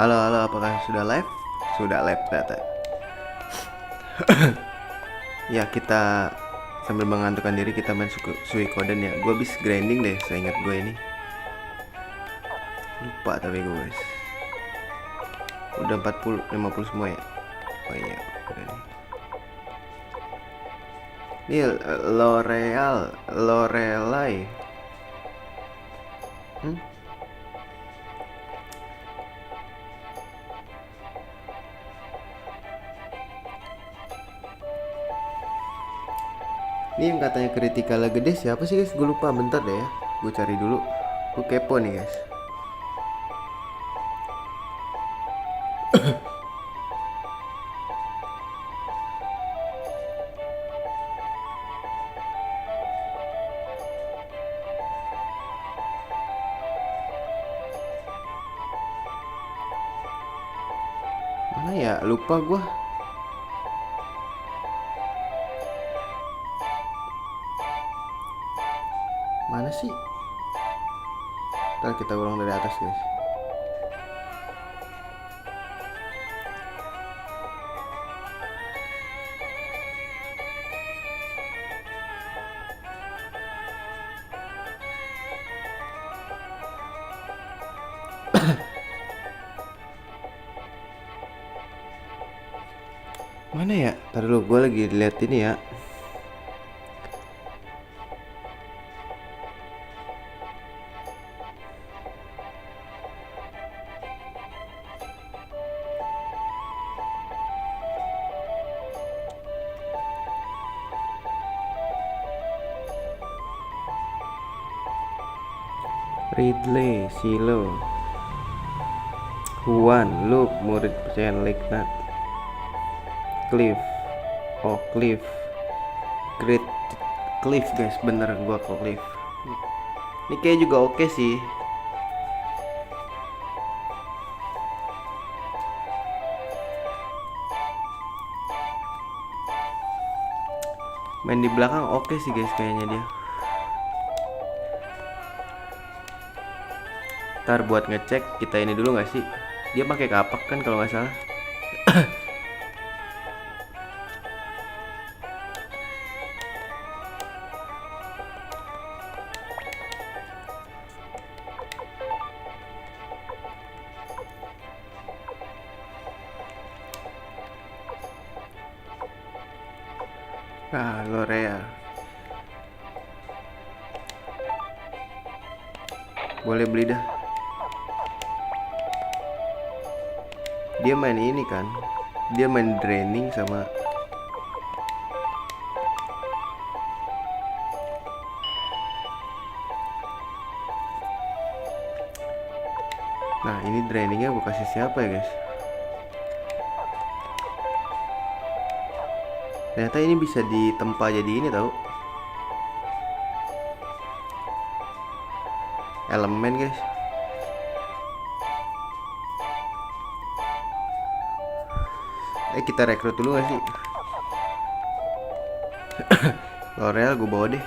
Halo, halo, apakah sudah live? Sudah live data. Ya, kita sambil mengantukkan diri kita main Suikoden ya. Gue habis grinding deh, seingat gue ini. Lupa tapi gue guys. Udah 40, 50 semua ya. Oh iya, udah nih. Ini Lorelai. Ini yang katanya kritikalnya gede siapa sih guys? Gue lupa, bentar deh ya. Gue cari dulu. Gue kepo nih guys. Mana ya? Lupa gue. Mana sih? Ntar kita ulang dari atas guys. Mana ya? Ntar dulu, gue lagi lihat ini ya. Ridley, Silo, Huan, Luke, murid percayaan Leknat, Cliff, oh Cliff, Great Cliff guys, bener gua kok Cliff. Ini kayak juga oke sih. Main di belakang oke sih guys kayaknya dia. Ntar buat ngecek kita ini dulu nggak sih? Dia pakai kapak kan kalau nggak salah. Ah, Lorea. Boleh beli dah. Dia main ini kan. Dia main draining sama. Nah, ini drainingnya gue kasih siapa ya guys? Ternyata ini bisa ditempa jadi ini tau. Elemen guys. Kita rekrut dulu gak sih? L'Oreal gue bawa deh.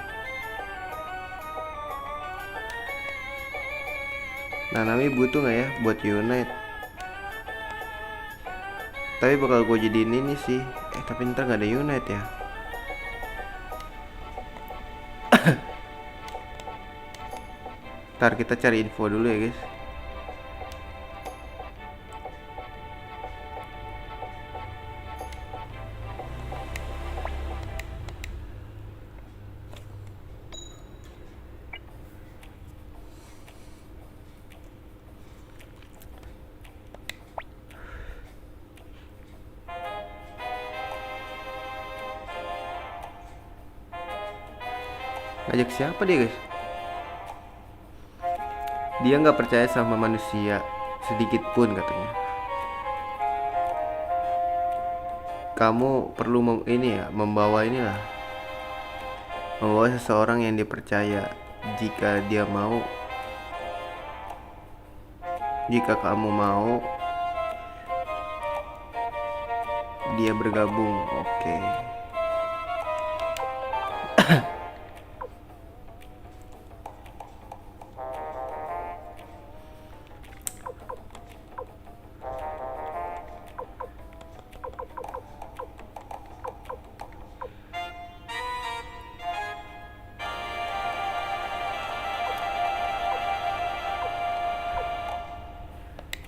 Nanami butuh gak ya buat unite? Tapi bakal gue jadiin ini sih. Tapi ntar gak ada unite ya. Ntar kita cari info dulu ya guys. Ngajak siapa dia guys? Dia nggak percaya sama manusia sedikit pun katanya. Kamu perlu membawa inilah, membawa seseorang yang dipercaya. Jika kamu mau, dia bergabung. Oke.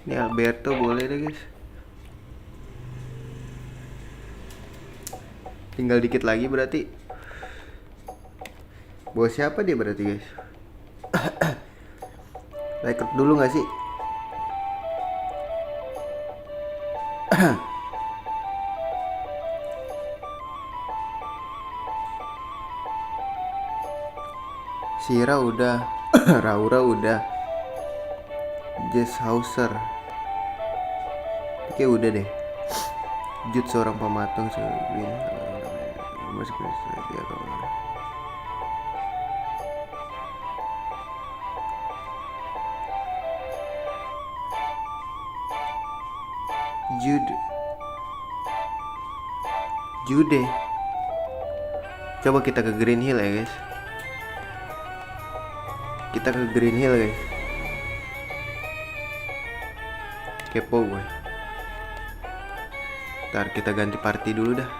Ini Alberto boleh deh guys. Tinggal dikit lagi berarti. Bawa siapa dia berarti guys? Rekrut dulu gak sih? Sira udah. Raura udah. Jess Hauser. Oke udah deh. Jude seorang pematung. Jude. Coba kita ke Green Hill ya guys. Kita ke Green Hill guys. Kepo gue. Ntar kita ganti party dulu dah.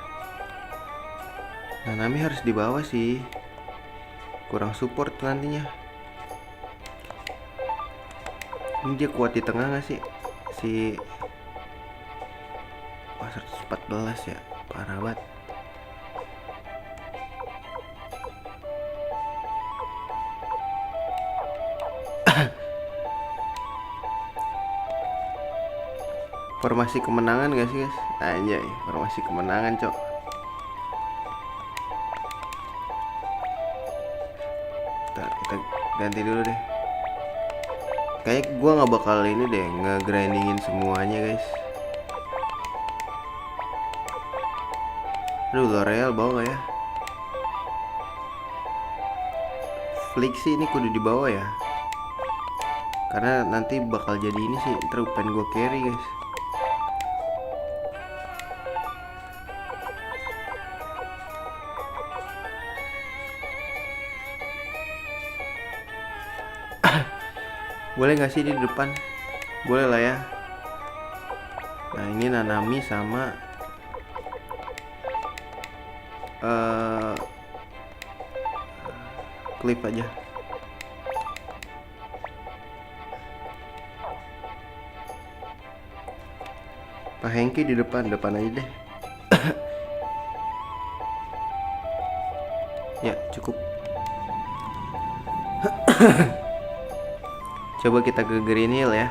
Nah, Nami harus di bawah sih. Kurang support nantinya. Ini dia kuat di tengah gak sih? Si 114 ya. Parah banget. Formasi kemenangan gak sih guys? Anjay, formasi kemenangan cok. Ntar kita ganti dulu deh. Kayak gue gak bakal ini deh, nge-grindingin semuanya guys. Aduh, L'Oreal bawa gak ya? Flick sih ini kudu di bawah ya. Karena nanti bakal jadi ini sih, ntar pengen gue carry guys. Boleh gak sih di depan? Boleh lah ya. Nah ini Nanami sama Cliff aja. Pak Hengki di depan aja deh. Ya cukup. Coba kita ke Green Hill ya.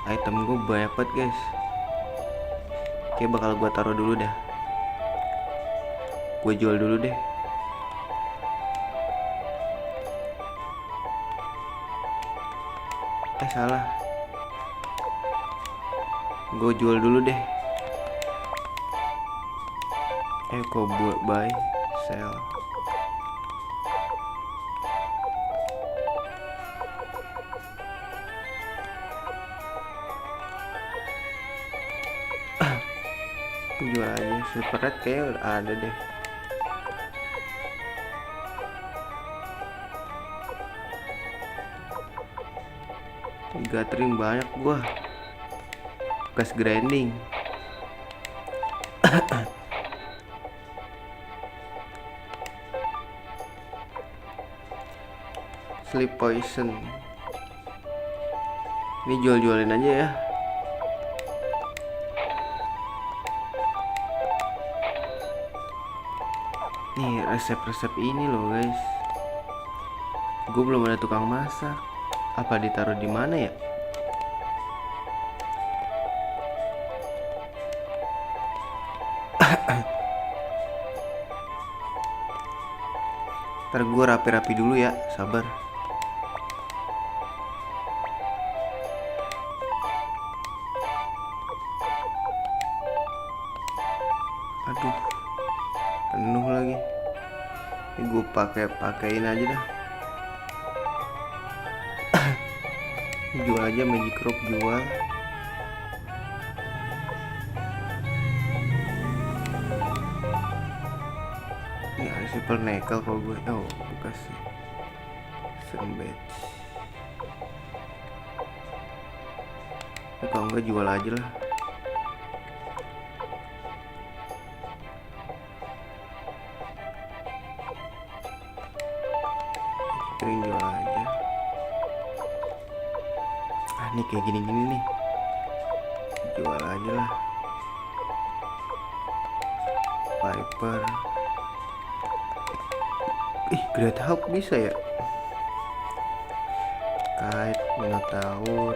Item gue banyak banget guys. Oke, bakal gue taruh dulu dah. Gue jual dulu deh. Salah. Gue jual dulu deh. Kok buat buy, sell. Jual aja. Super Red kayak udah ada deh. Gathering banyak gua. Bekas grinding. Sleep poison. Ini jual-jualin aja ya. Nih resep-resep ini loh guys. Gue belum ada tukang masak. Apa ditaruh di mana ya? Ntar gue rapi-rapi dulu ya, sabar. Aduh, penuh lagi. Ini gue pakein aja dah. Jual aja Magic Rock, jual. Ini ada super nickel kalau gue. Oh, bekas Sunbatch. Kalau enggak jual aja lah. Sering jual aja. kayak gini-gini nih. Jual aja lah. Viper. Great Hulk bisa ya? Kite, Minotaur.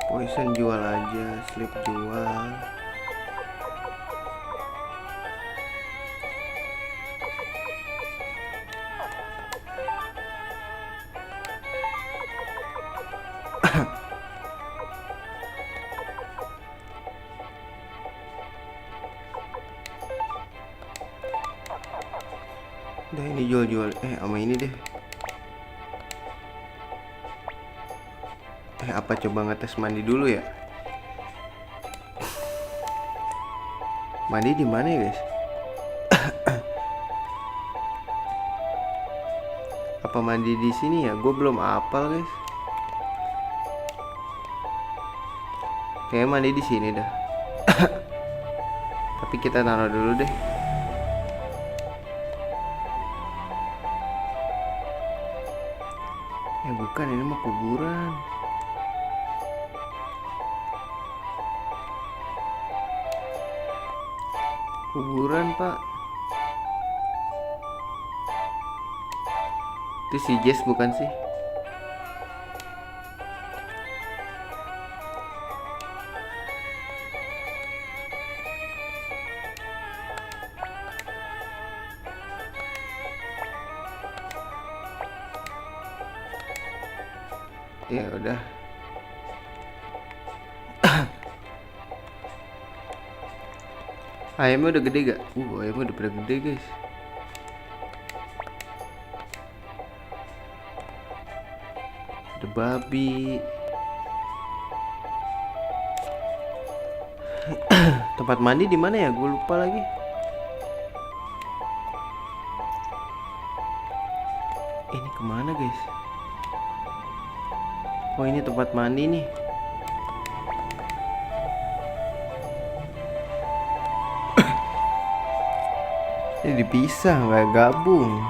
Poison jual aja, Sleep jual. Udah ini jual-jual. Sama ini deh. Apa coba ngetes mandi dulu ya? Mandi di mana ya, guys? Apa mandi di sini ya? Gue belum hafal, guys. Kayaknya mandi di sini dah. Tapi kita taruh dulu deh. Bukan, ini mah kuburan. Kuburan, Pak. Itu si Jess bukan sih? Ya udah. Ayamnya udah gede gak? Ayamnya udah pada gede, guys. Ada babi. Tempat mandi di mana ya? Gue lupa lagi. Ini kemana, guys? Oh, ini tempat mandi nih. Ini dipisah, nggak gabung.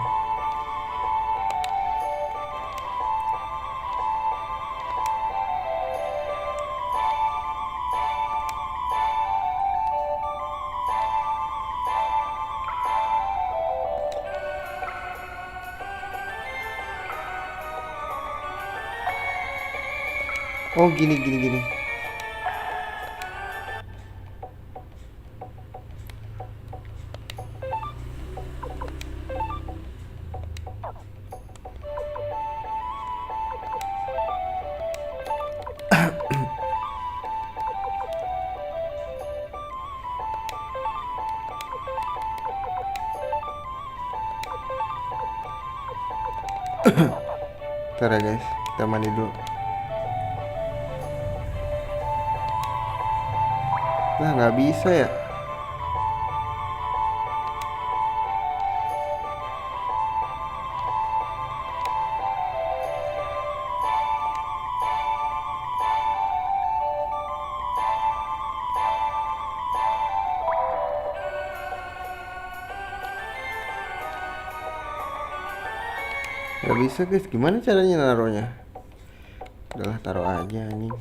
Oh, gini. Ntar ya, guys, kita mandi dulu. Lah, nggak bisa ya. Nggak bisa, guys. Gimana caranya naruhnya? Udahlah, taruh aja anjing.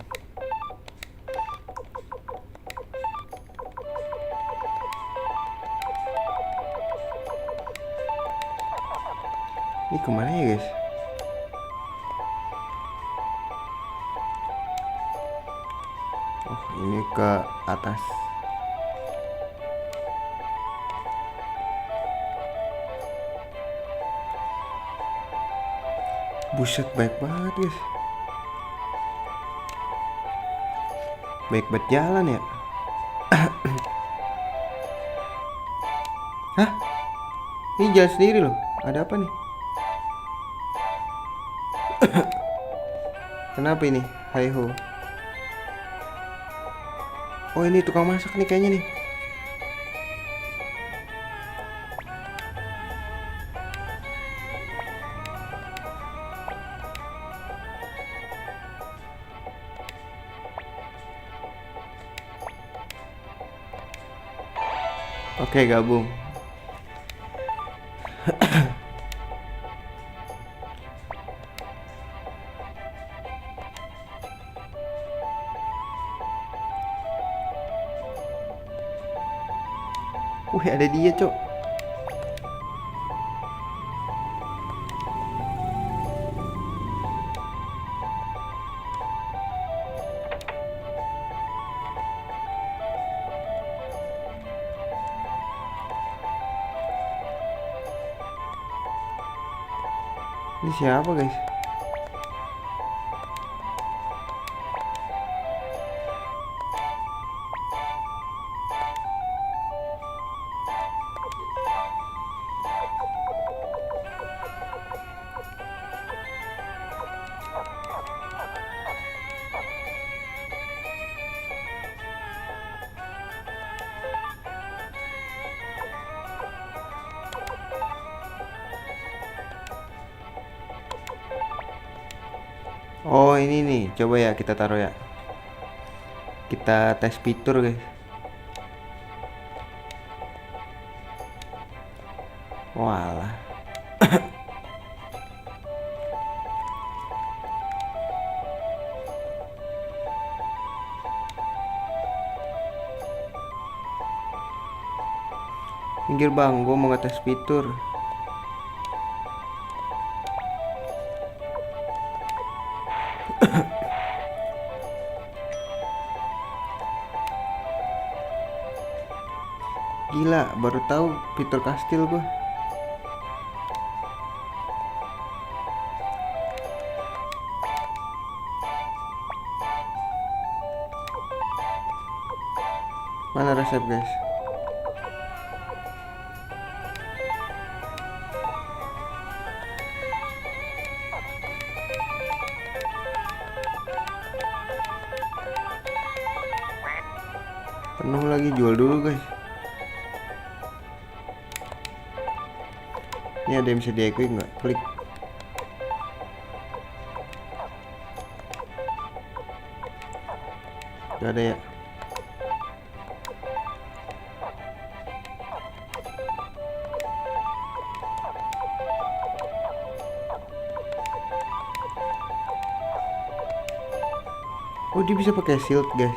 Ini kemana ya, guys? Oh, ini ke atas. Buset, baik banget, guys. Baik banget jalan ya. Hah? Ini jalan sendiri loh. Ada apa nih? Kenapa ini? Hai ho. Oh, ini tukang masak nih kayaknya nih. Oke, gabung. Wih, ada dia, Cok. Ini siapa, guys? Oh, ini nih. Coba ya kita taruh ya. Kita tes fitur, guys. Walah. Minggir bang, gue mau ngetes fitur. Gila, baru tahu fitur kastil gue. Mana resep, guys? Penuh lagi, jual dulu, guys. Ini ada yang bisa di-equip nggak? Klik. Gak ada ya. Oh, dia bisa pakai shield, guys.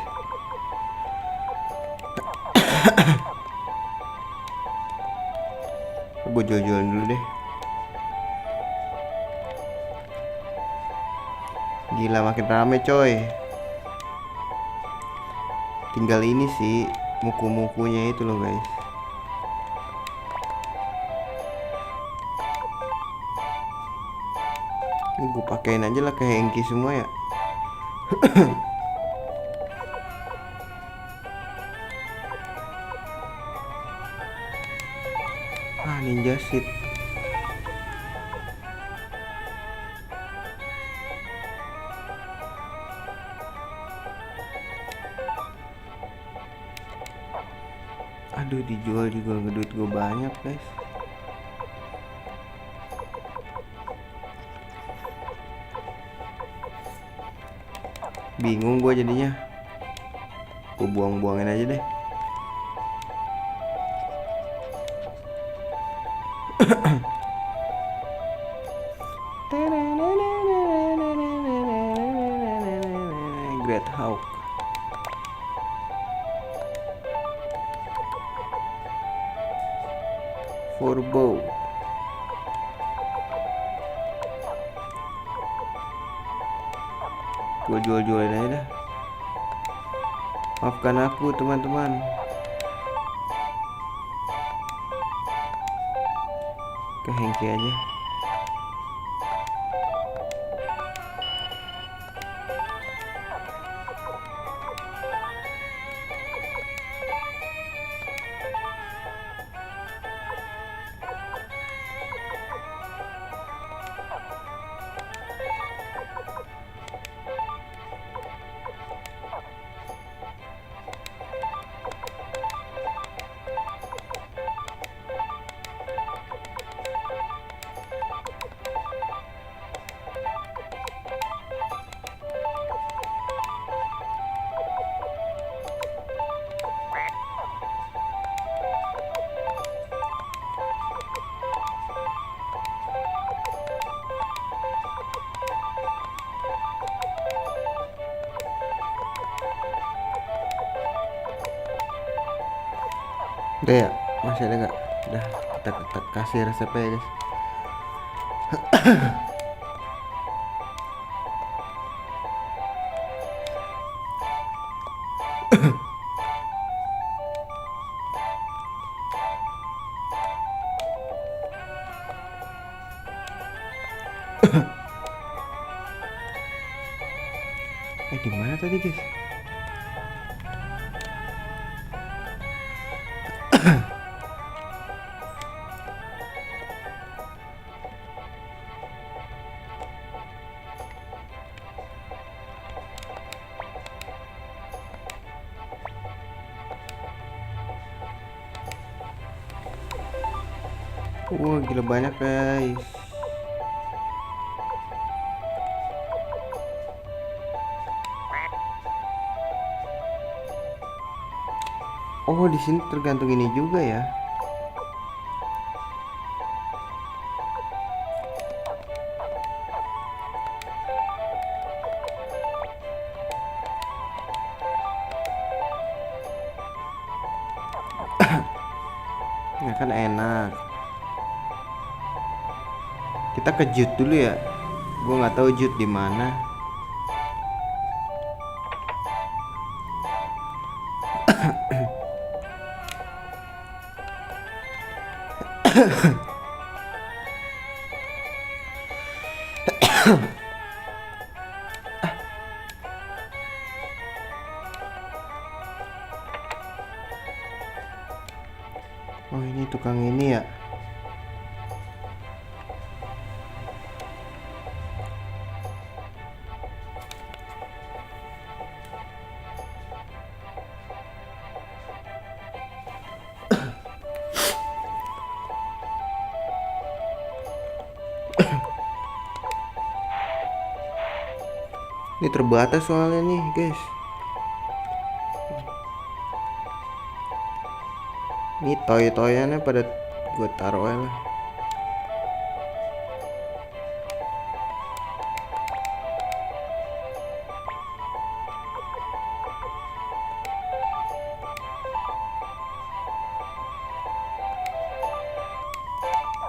Gue jual-jualan dulu deh. Gila, makin rame, coy. Tinggal ini sih muku-mukunya itu loh, guys. Ini gue pakein aja lah ke Hengki semua ya. Ah, ninja seed. Aduh, dijual juga duit gue banyak, guys. Bingung gue jadinya. Gue buang-buangin aja deh. Great Hawk. For bow. Gue jual-jualin aja dah. Maafkan aku, teman-teman. Ke Hengki aja. Udah ya, masih ada nggak? Udah, kita kasih resepnya ya guys. Di mana tadi guys? Wah, gila banyak guys. Oh, di sini tergantung ini juga ya. Ya kan enak. Kita ke jut dulu ya. Gue nggak tahu jut di mana. Oh, ini tukang ini ya. Ini terbatas soalnya nih guys. Ini toy-toyannya pada gue taruh aja lah.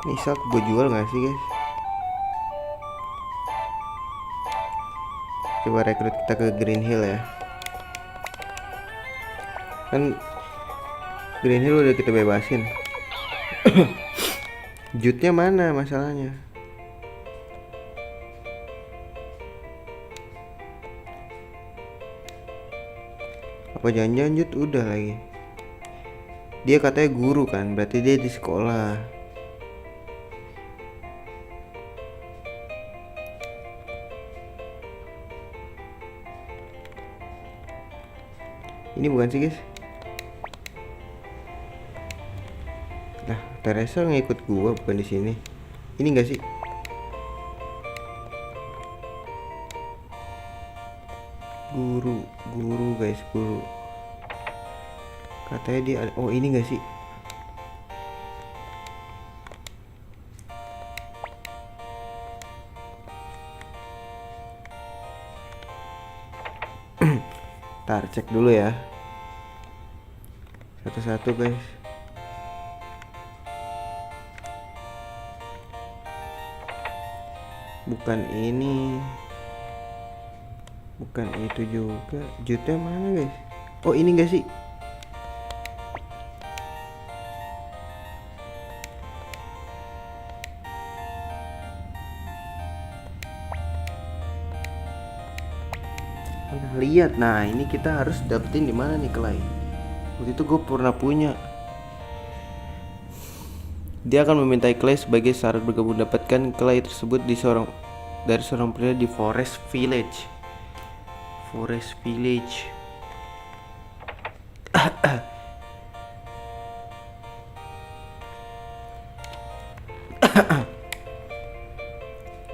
Ini saat gue jual gak sih guys? Coba rekrut kita ke Green Hill ya. Kan Green Hill udah kita bebasin. Jutnya mana masalahnya? Apa jangan-jangan Jut udah lagi? Dia katanya guru kan, berarti dia di sekolah. Ini bukan sih guys? Nah, Teresa ngikut gua bukan di sini. Ini enggak sih? Guru guys, guru. Katanya dia ada. Oh, ini enggak sih? Ntar cek dulu ya. Satu-satu guys. Bukan ini. Bukan itu juga. Jutnya mana guys? Oh, ini enggak sih? Nah, lihat, nah ini kita harus dapetin di mana nih clay. Waktu itu gue pernah punya. Dia akan memintai clay sebagai syarat bergabung, dapatkan clay tersebut dari seorang pria di Forest Village. Forest Village.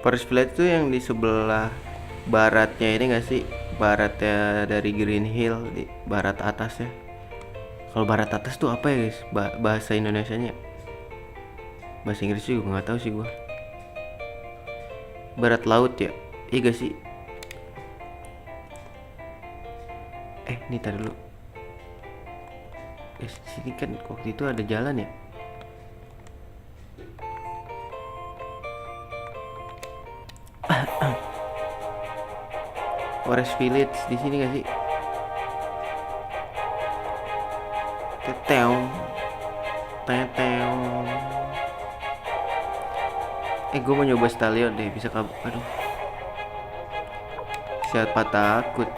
Forest Village itu yang di sebelah baratnya ini gak sih? Baratnya dari Green Hill, di barat atas ya. Kalau barat atas tuh apa ya guys? Bahasa Indonesianya? Bahasa Inggris juga nggak tahu sih gua. Barat laut ya? Iya gak sih? Ini tadi dulu. Sini kan waktu itu ada jalan ya. Forest Village di sini gak sih? Teteong, teteong. Gue mau nyoba stallion deh, bisa kabur. Aduh, siapa takut.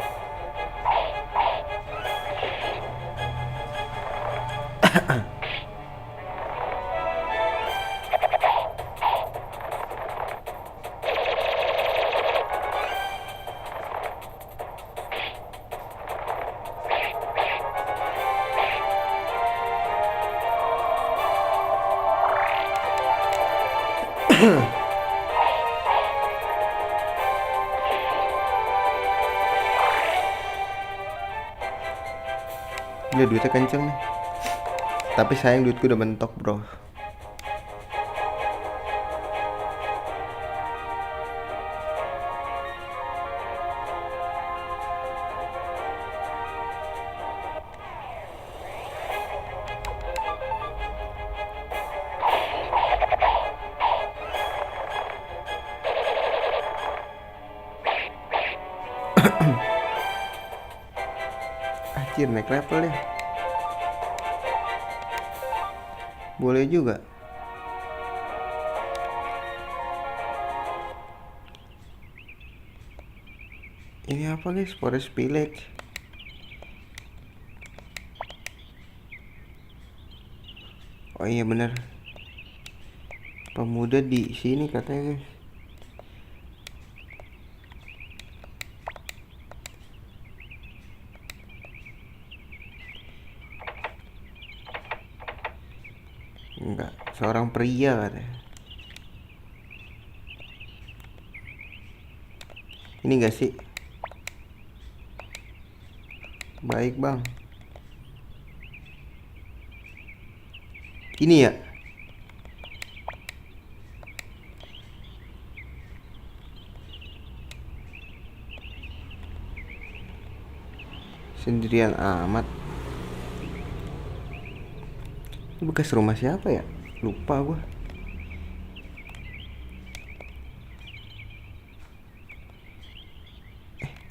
Gila duitnya kenceng nih. Tapi sayang duitku udah mentok bro. Anjir, naik level deh. Boleh juga. Ini apa guys? Forest Village. Oh iya bener. Pemuda di sini katanya guys. Enggak, seorang pria katanya. Ini enggak sih? Baik bang. Ini ya? Sendirian amat. Ini bekas rumah siapa ya? Lupa gua.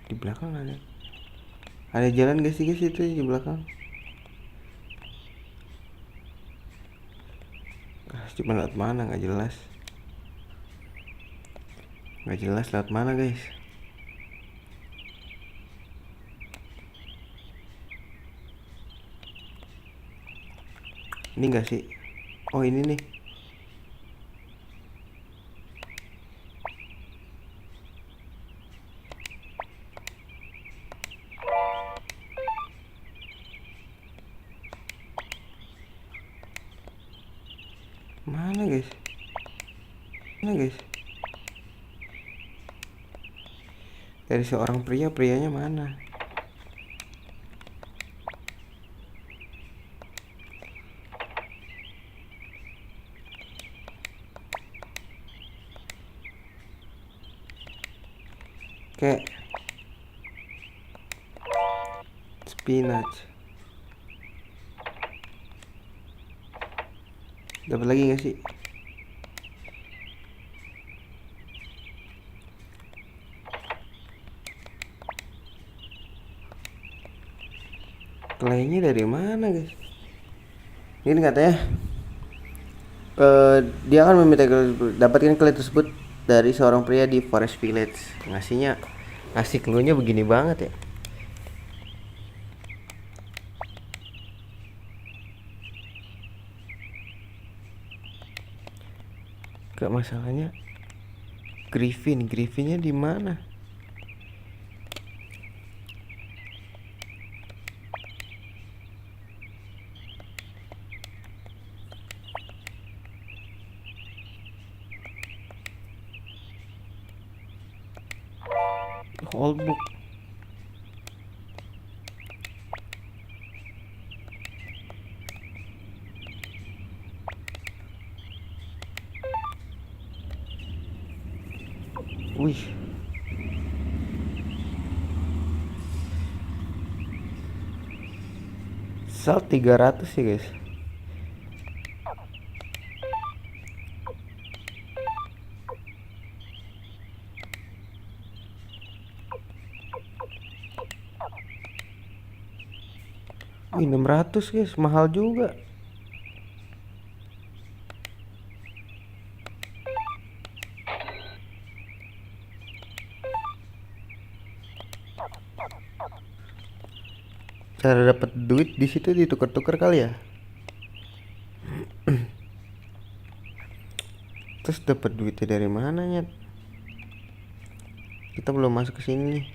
Di belakang ada jalan gak sih guys itu di belakang? Cuma lewat mana nggak jelas. Nggak jelas lewat mana guys. Ini enggak sih? Oh ini nih. Mana guys? Mana guys? Dari seorang pria, prianya mana? Kayak spinach. Dapat lagi gak sih? Klaynya dari mana guys? Ini katanya dia akan meminta dapatkan clay tersebut dari seorang pria di Forest Village. Ngasih clue-nya begini banget ya. Gak masalahnya Griffinnya di mana? Whole book. Wih. Salt 300 ya guys. Wih, 600 guys, mahal juga. Cara dapat duit di situ ditukar-tukar kali ya. Terus dapat duitnya dari mana ya? Kita belum masuk ke sini nih.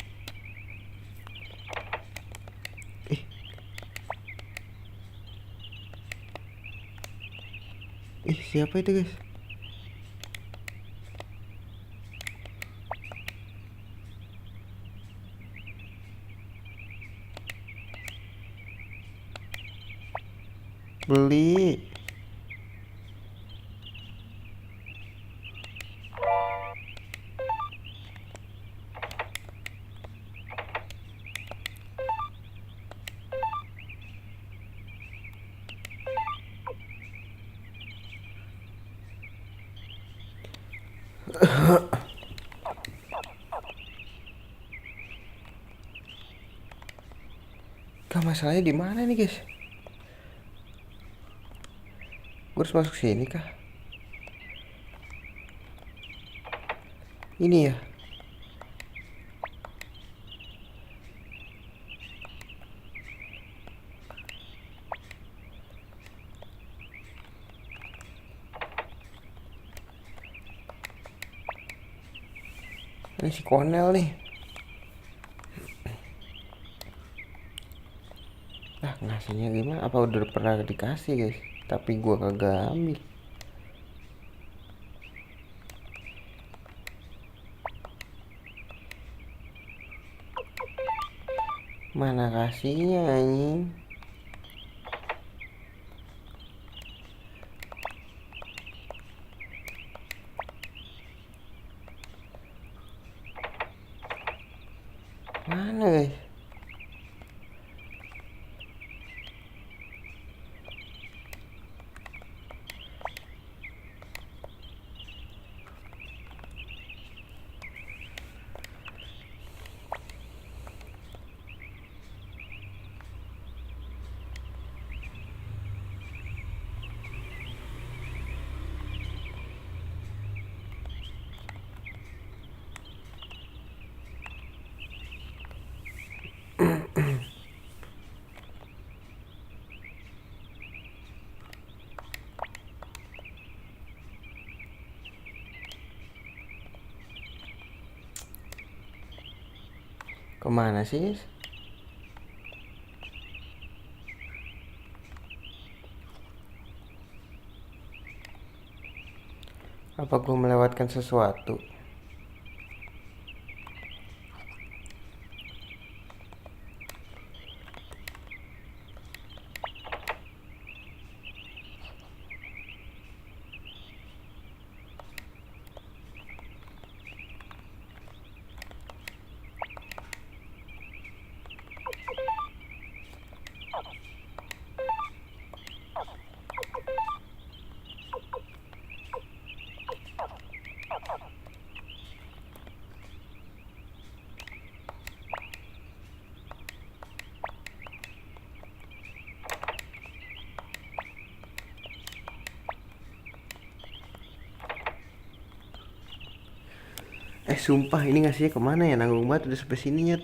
Siapa itu guys? Beli. Kak, masalahnya di mana nih guys? Gue harus masuk sini kah? Ini ya. Ini si Konel nih. Ngasihnya gimana? Apa udah pernah dikasih guys? Tapi gua kagak ambil. Mana kasihnya anjing? Mana guys? Kemana sih guys? Apa gue melewatkan sesuatu? Sumpah ini ngasihnya kemana ya? Nanggung banget udah sampai sini ya.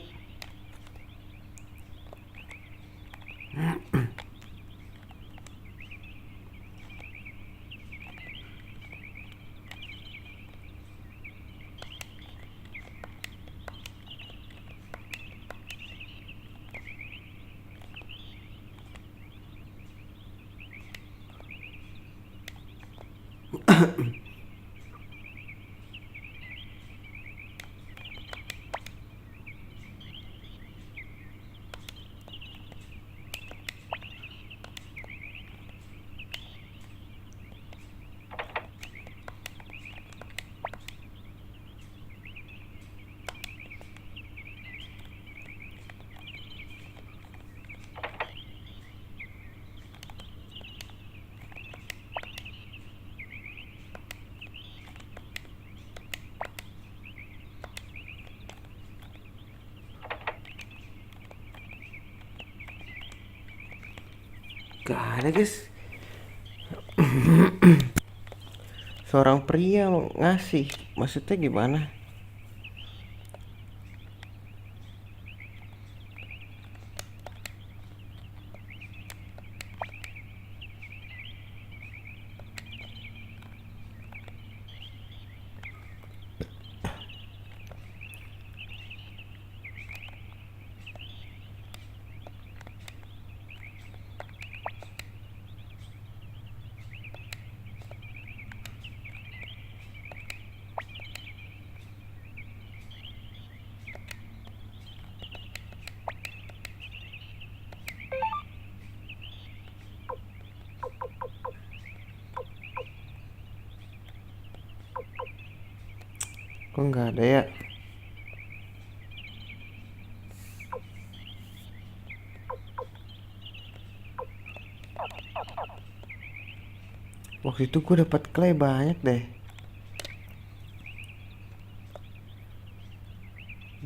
Gak ada guys. Seorang pria ngasih, maksudnya gimana? Kok nggak ada ya? Waktu itu gue dapat clay banyak deh.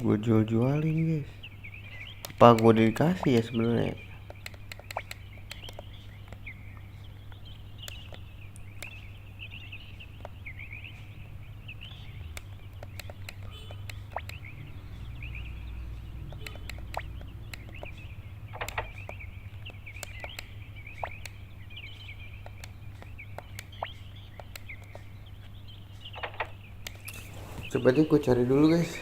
Gue jual-jualin guys. Apa gue dikasih ya sebenarnya? Coba deh gue cari dulu guys.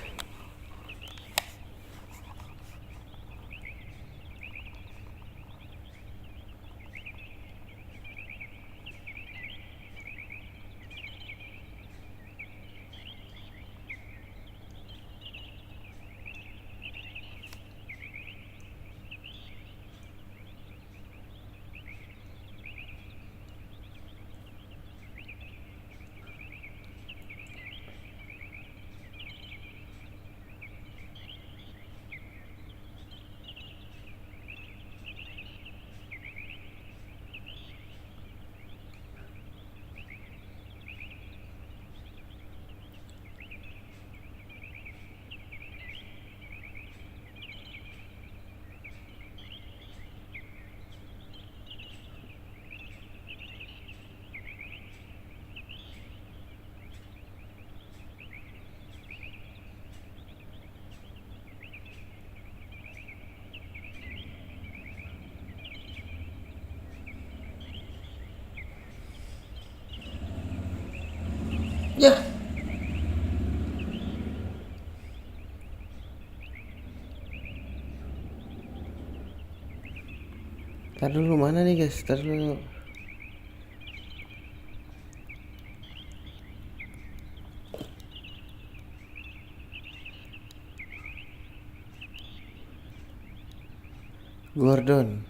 Ya, tar dulu mana nih guys? Tar dulu. Gordon.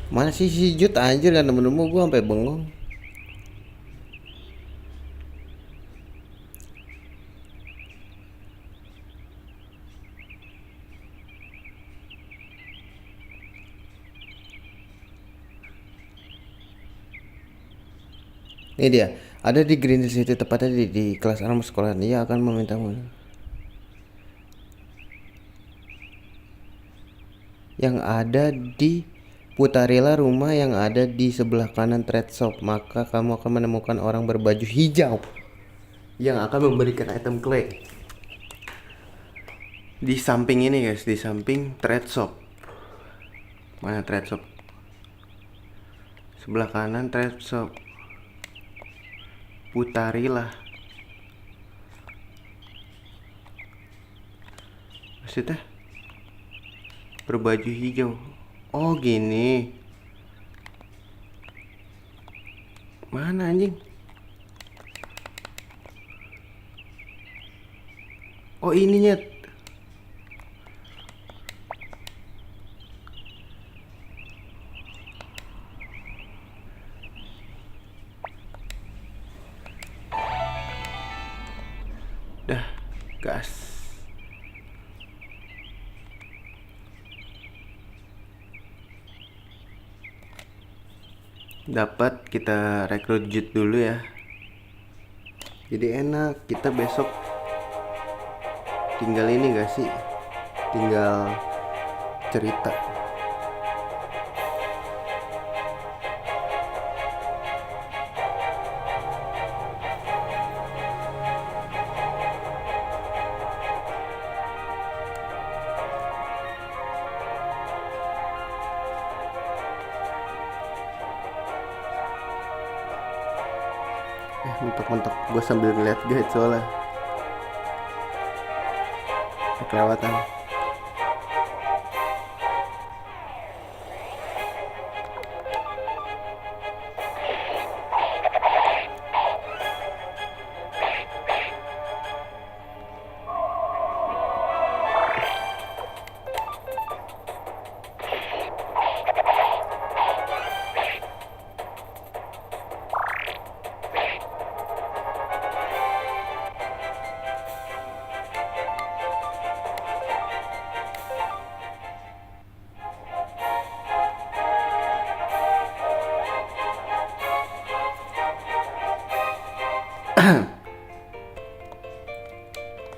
Mana sih si Jut anjir, gak nemu-nemu, gue sampai bengong. Ini dia. Ada di Green City, tepatnya di kelas alam sekolahan. Ia akan memintamu. Yang ada di putarilah rumah yang ada di sebelah kanan trade shop, maka kamu akan menemukan orang berbaju hijau yang akan memberikan item clay. Di samping ini guys, di samping trade shop. Mana trade shop? Sebelah kanan trade shop. Putarilah. Maksudnya berbaju hijau. Oh gini. Mana anjing? Oh ininya. Dah, gas. Dapat, kita rekrut Jude dulu ya. Jadi enak, kita besok tinggal ini gak sih? Tinggal cerita. Mentok-mentok gue sambil ngeliat guide soalnya kelewatan.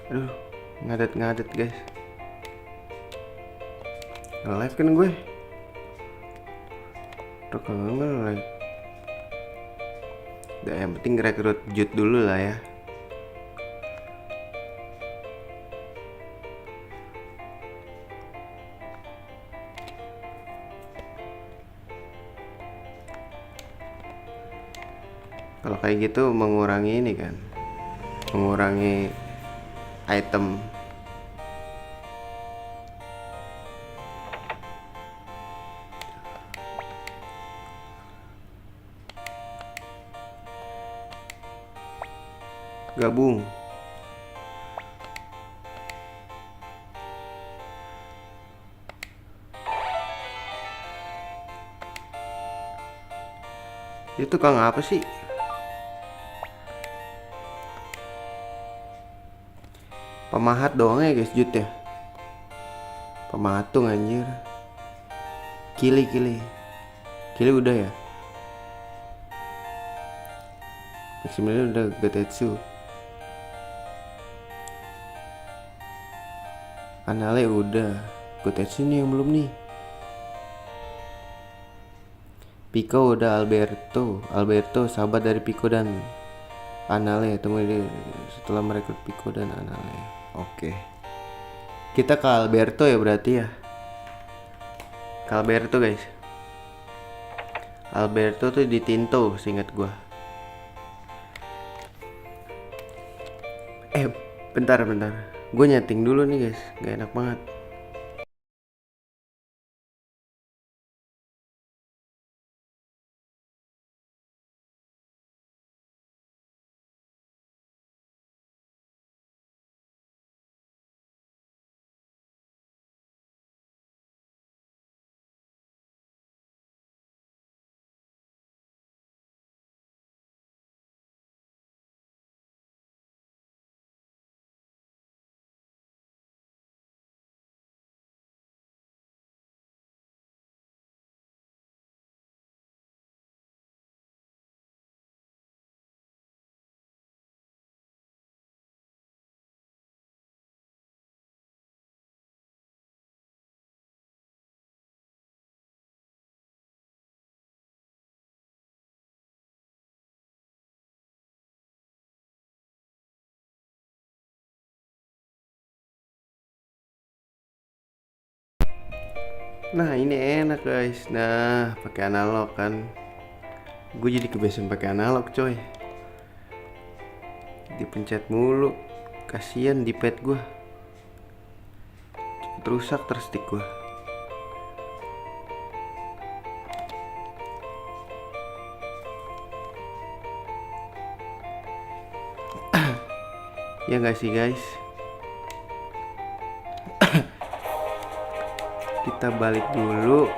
Aduh, ngadet guys. Nge-live kan gue. Terus kalau nge-live, udah yang penting rekrut Jude dulu lah ya. Kalau kayak gitu mengurangi ini kan, mengurangi item. Gabung. Itu tukang apa sih? Pemahat doang ya guys, Jude ya. Pematung anjir. Kili udah ya. Maksimalnya udah Getetsu. Anale udah. Getetsu nih yang belum nih. Pico udah. Alberto sahabat dari Pico dan Anale, temui dia setelah merekrut Pico dan Anale. Oke. Kita ke Alberto ya berarti ya. Ke Alberto guys. Alberto tuh di Tinto seingat gua. Bentar. Gue nyeting dulu nih guys. Gak enak banget. Nah ini enak guys. Nah pakai analog kan. Gue jadi kebiasaan pakai analog coy. Dipencet mulu. Kasian di pad gue. Cepet rusak terstick gue. Ya gak sih guys. Kita balik dulu.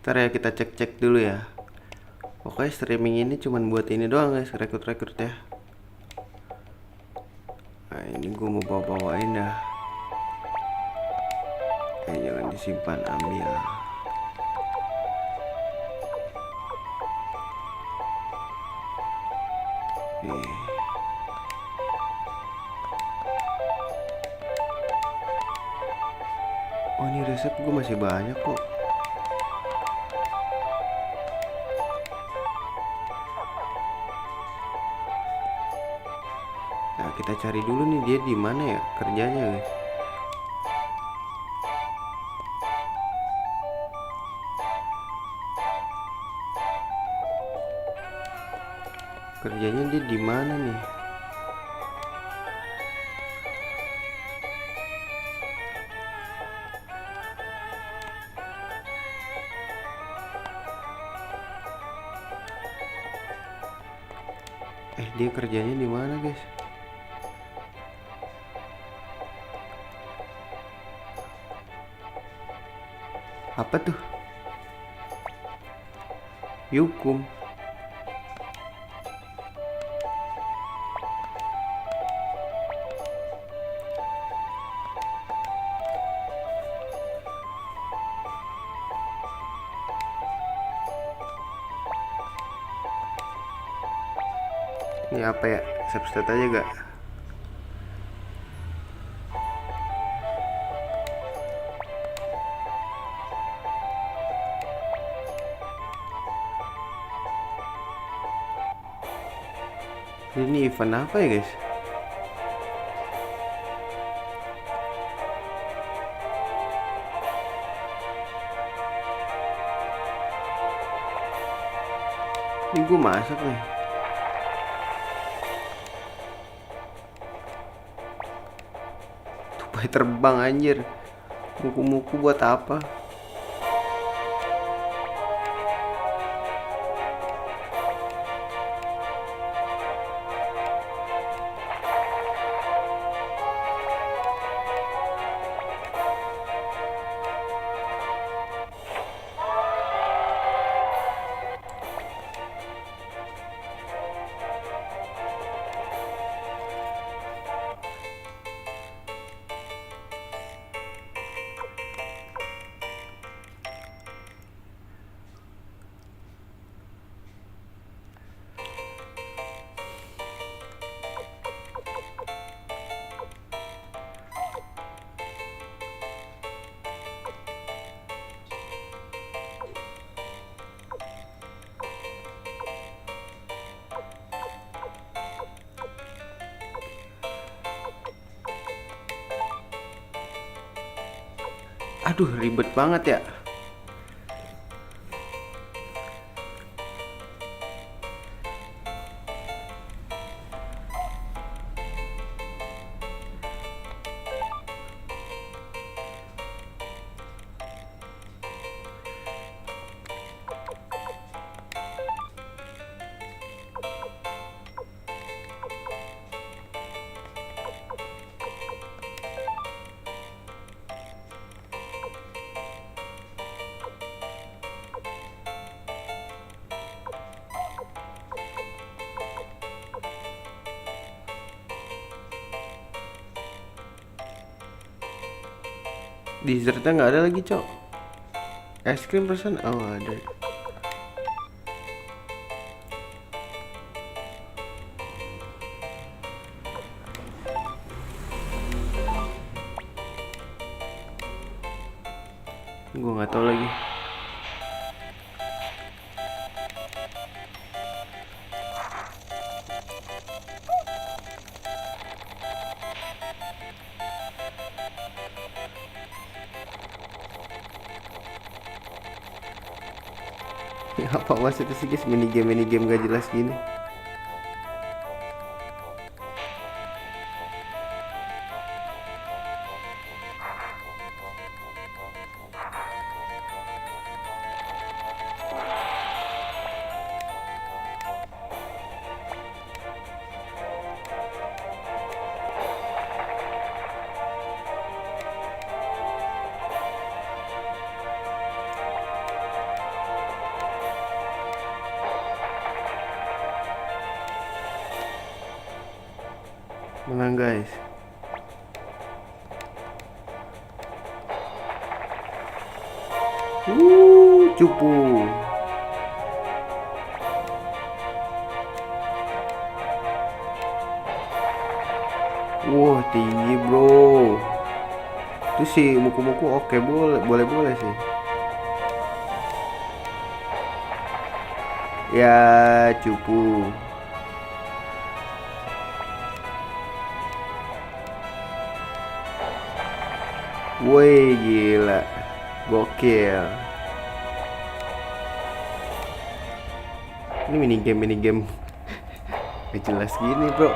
Ntar ya kita cek-cek dulu ya. Pokoknya streaming ini cuman buat ini doang guys, rekrut-rekrut ya. Nah ini gue mau bawa-bawain dah. Jangan disimpan, ambil. Oke. Oh ini resep gue masih banyak kok. Nah kita cari dulu nih dia di mana ya kerjanya guys. Kerjanya dia di mana nih? Dia kerjanya di mana guys? Apa tuh? Yukum. Ini apa ya? Substat aja gak? Ini event apa ya guys? Ini gue masak nih. Tupai terbang anjir. Muku-muku buat apa? Aduh ribet banget ya. Dessertnya nggak ada lagi cok. Es krim persen, oh ada. Gue nggak tahu lagi. Ya, apa maksudnya sih guys, mini game gak jelas gini? Menang guys. Cupu. Wah, tinggi bro. Itu sih muku-muku oke, boleh sih. Ya, cupu. Woi, gila. Gokil. Ini mini game gak jelas gini bro.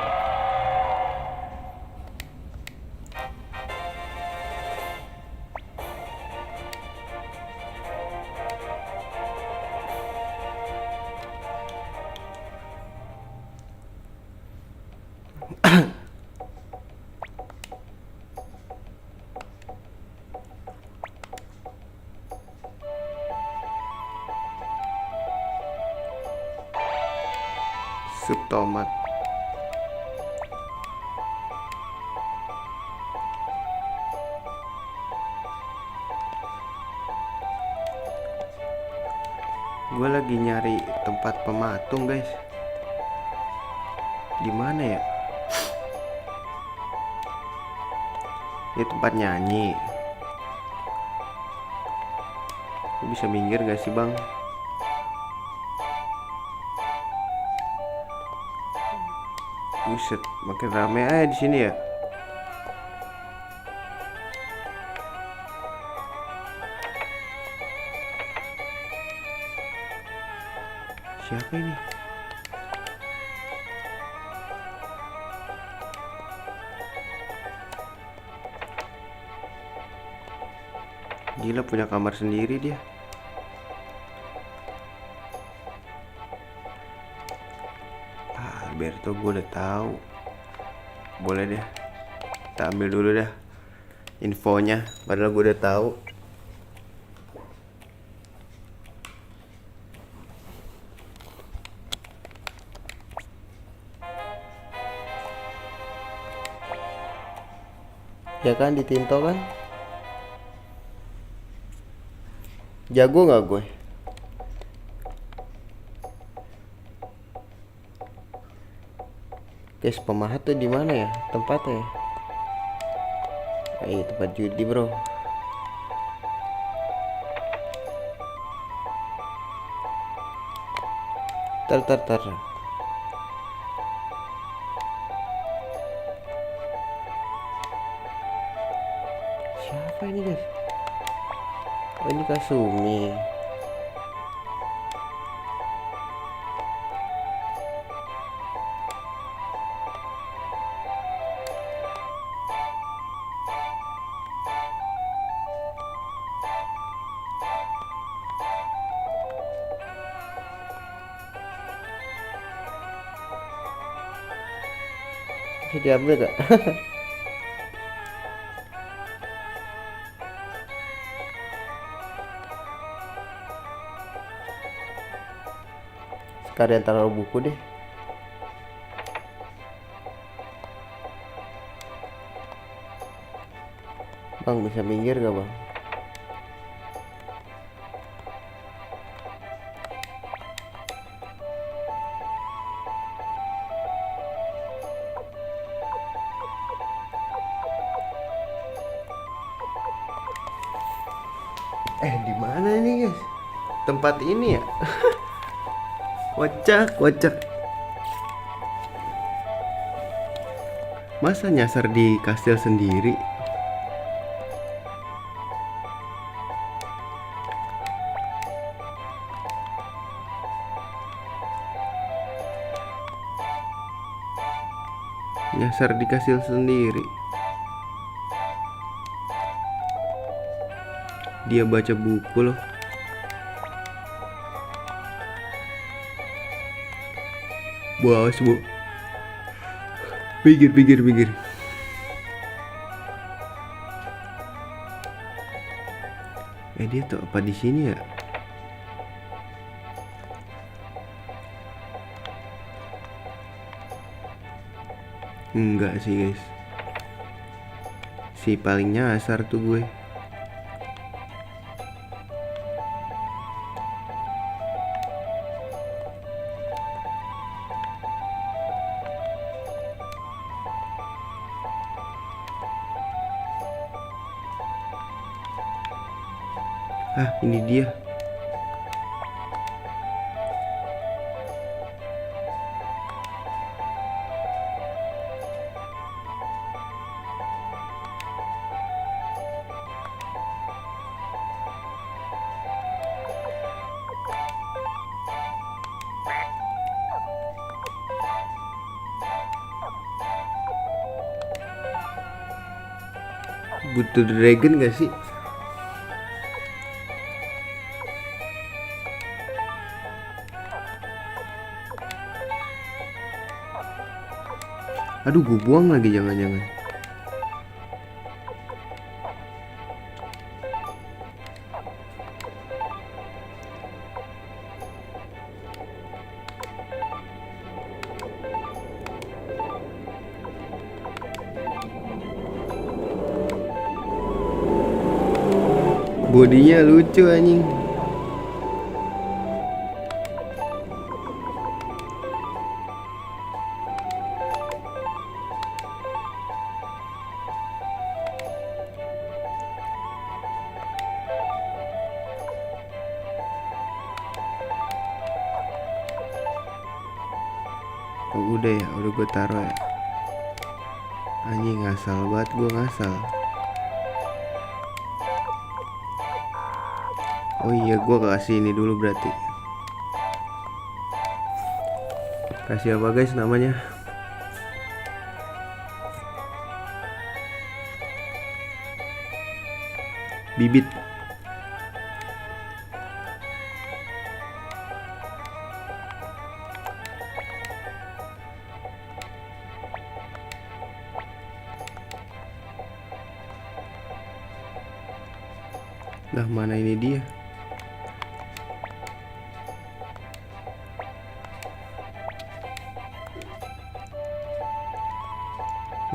Sup tomat. Gue lagi nyari tempat pematung guys. Gimana ya? Ini tempat nyanyi. Gue bisa minggir gak sih bang? Buset, makin rame aja di sini ya. Siapa ini? Gila, punya kamar sendiri dia. Alberto gue udah tahu. Boleh deh, kita ambil dulu dah infonya, padahal gue udah tahu. Ya kan, ditinto kan? Jago nggak gue? Guys, pemahat tuh di mana ya tempatnya? Tempat judi bro. Tar. Siapa ini guys? Oh, ini Kasumi. Bisa diambil gak? Sekalian taruh buku deh. Bang, bisa minggir gak bang? Di mana ini guys? Tempat ini ya? Kocak. Masa nyasar di kastil sendiri? Dasar dikasih sendiri. Dia baca buku loh. Bos bu. Pikir. Dia tuh apa di sini ya? Enggak sih guys. Si paling nyasar tuh gue. Ini dia. Butuh dragon gak sih? Aduh, gue buang lagi jangan-jangan. Bodinya lucu anjing. Udah ya, udah gue taruh ya. Anjing ngasal banget, gue ngasal. Oh iya, gue kasih ini dulu berarti. Kasih apa guys namanya? Bibit. Nah, mana ini dia?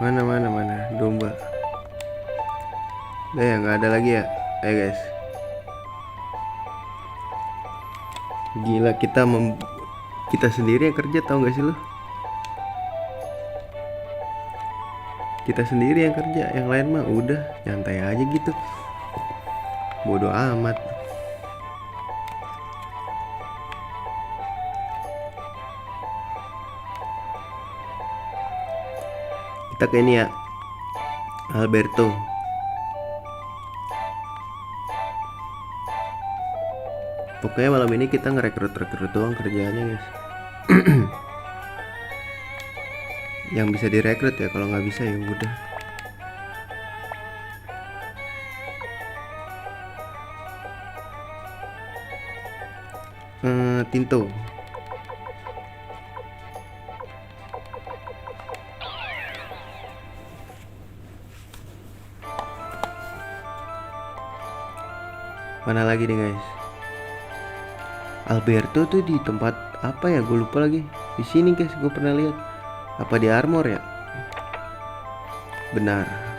Mana domba. Udah ya, nggak ada lagi ya. Ayo guys. Gila, kita sendiri yang kerja, tau gak sih lo? Kita sendiri yang kerja, yang lain mah udah nyantai aja gitu. Bodoh amat. Kita ke ini ya, Alberto. Pokoknya malam ini kita ngerekrut doang kerjaannya guys. Yang bisa direkrut ya, kalau nggak bisa ya udah. Tinto. Mana lagi nih guys? Alberto tuh di tempat apa ya? Gue lupa lagi. Di sini guys, gue pernah lihat. Apa di armor ya? Benar.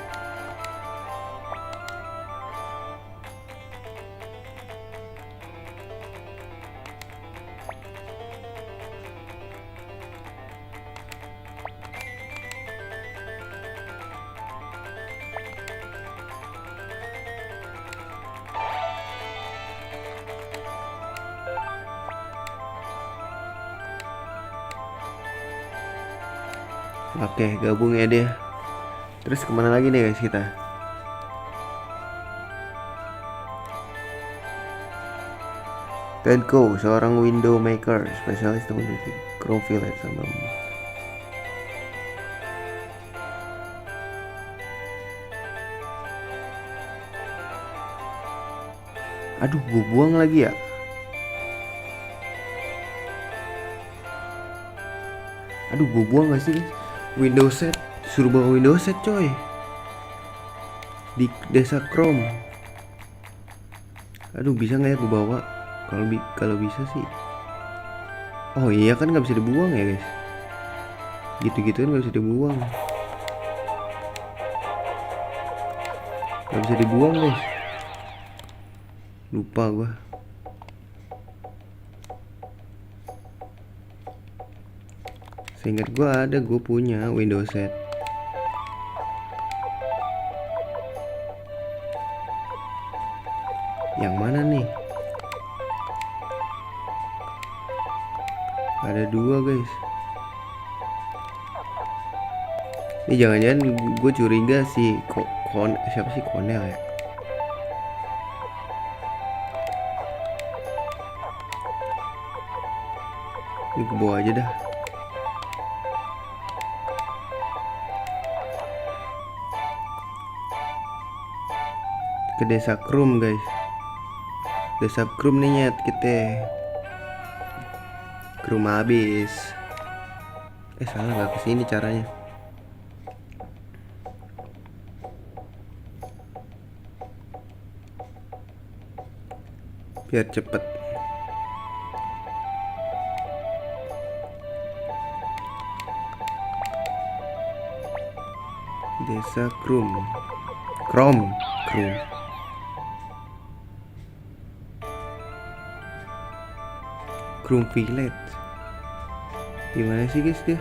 Oke, gabung ya dia. Terus kemana lagi nih guys kita? Tenko, seorang window maker, spesialis untuk Crow Village sama. Aduh, gue buang lagi ya. Aduh, gue buang gak sih guys? Windows set, suruh bawa Windows set coy. Di desa Chrome. Aduh, bisa nggak ya gue bawa? Kalau bisa sih. Oh iya kan nggak bisa dibuang ya guys. Gitu-gitu kan nggak bisa dibuang. Nggak bisa dibuang guys. Lupa gue. Seingat gue ada, gue punya Windows set. Yang mana nih? Ada dua guys. Ini jangan-jangan gue curiga si siapa sih Konel ya? Ini gue bawa aja dah. Ke desa Krum guys. Desa Krum nih nyet kita. Krum habis. Salah, nggak kesini caranya. Biar cepet. Desa Krum. Krum. Krum Village. Gimana sih guys dia?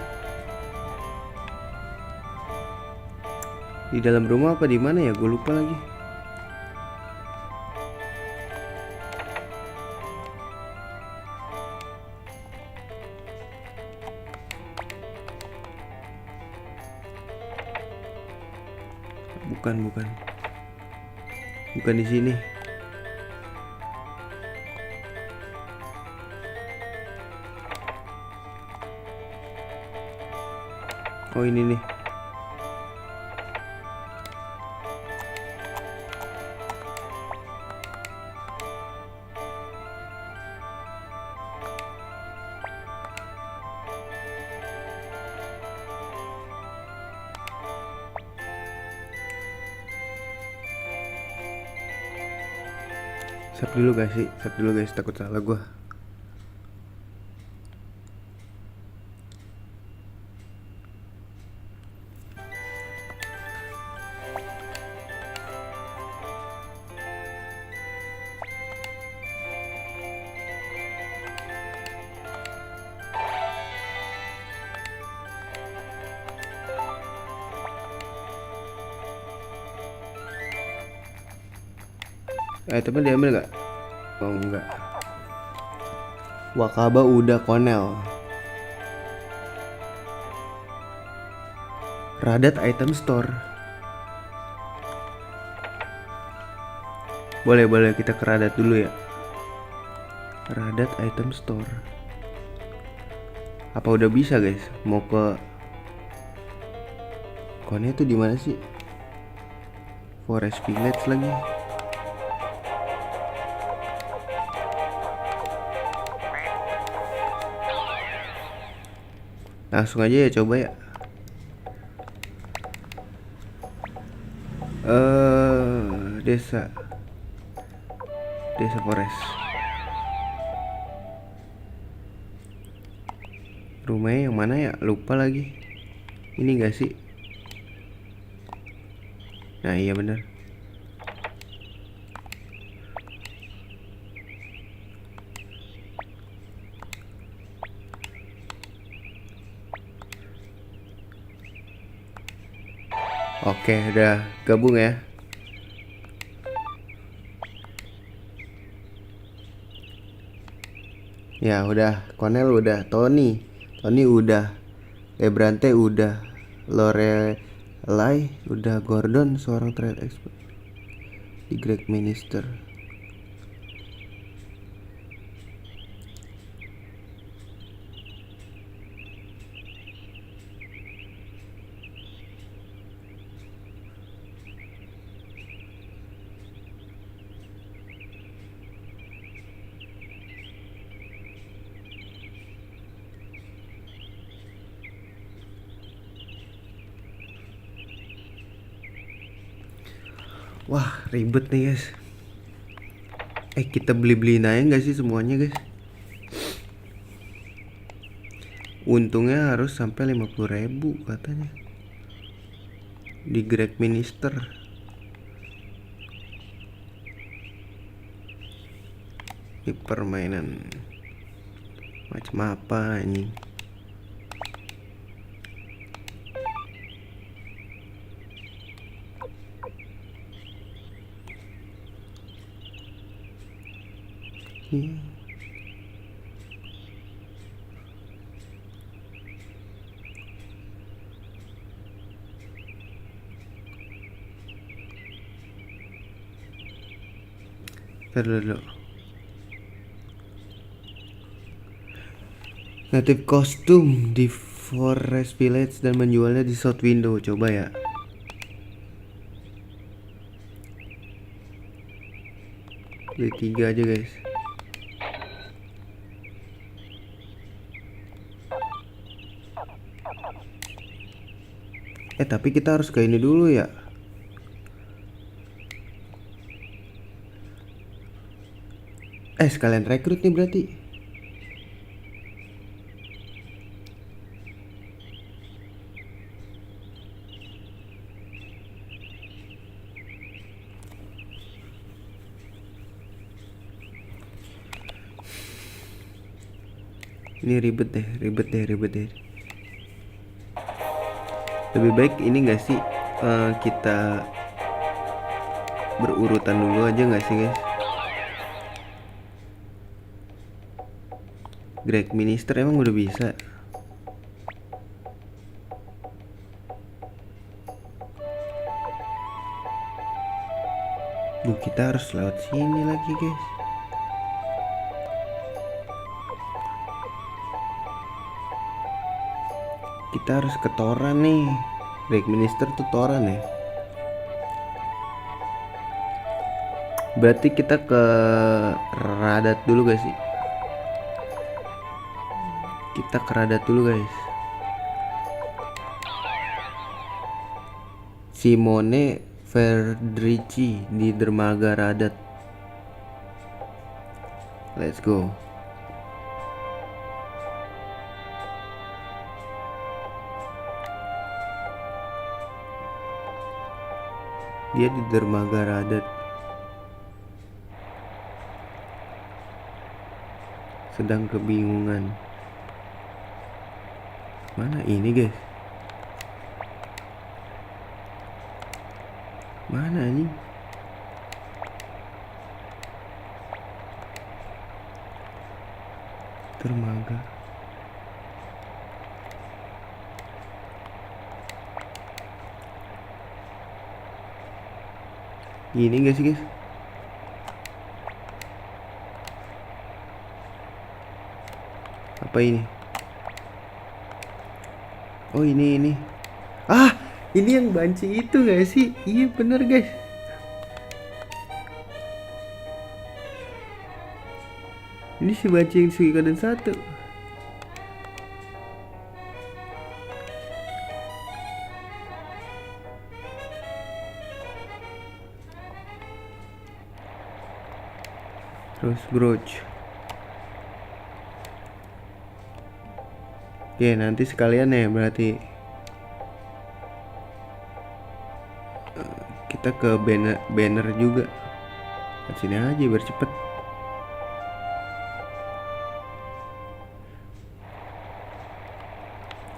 Di dalam rumah apa di mana ya? Gue lupa lagi. Bukan di sini. Oh ini nih. Save dulu guys, takut salah gua. Temen diambil nggak? Oh enggak. Wakaba udah Konel. Radat item store. Boleh kita ke Radat dulu ya. Radat item store. Apa udah bisa guys? Mau ke Konel tuh di mana sih? Forest Village lagi. Langsung aja ya, coba ya. Desa Forest. Rumahnya yang mana ya? Lupa lagi. Ini gak sih? Nah iya bener. Oke, udah gabung ya. Ya udah, Konel udah, Tony udah, Lebrante udah, Lorelai udah, Gordon seorang trade expert di Great Minister. Wah, ribet nih guys. Kita beli-beliin aja nggak sih semuanya guys? Untungnya harus sampai 50.000 katanya di Greg Minister. Ini permainan macam apa ini? Dulu. Native kostum di Forest Village dan menjualnya di South Window. Coba ya. Beli 3 aja guys. Tapi kita harus ke ini dulu ya. Sekalian rekrut nih berarti. Ini ribet deh. Lebih baik ini gak sih, kita berurutan dulu aja gak sih guys? Greg Minister emang udah bisa. Kita harus lewat sini lagi guys. Kita harus ke Toran nih. Greg Minister tuh Toran ya. Berarti kita ke Radat dulu guys sih. Kita ke Radat dulu guys. Simone Verdrici di dermaga Radat. Let's go. Dia di dermaga Radat. Sedang kebingungan. Mana ini guys? Mana ini? Dermaga. Ini gak sih guys? Apa ini? Oh ini. Ini yang banci itu gak sih? Iya bener guys. Ini si banci yang Suikoden 1. Terus brooch. Oke, nanti sekalian ya berarti kita ke banner juga. Ke sini aja biar cepet.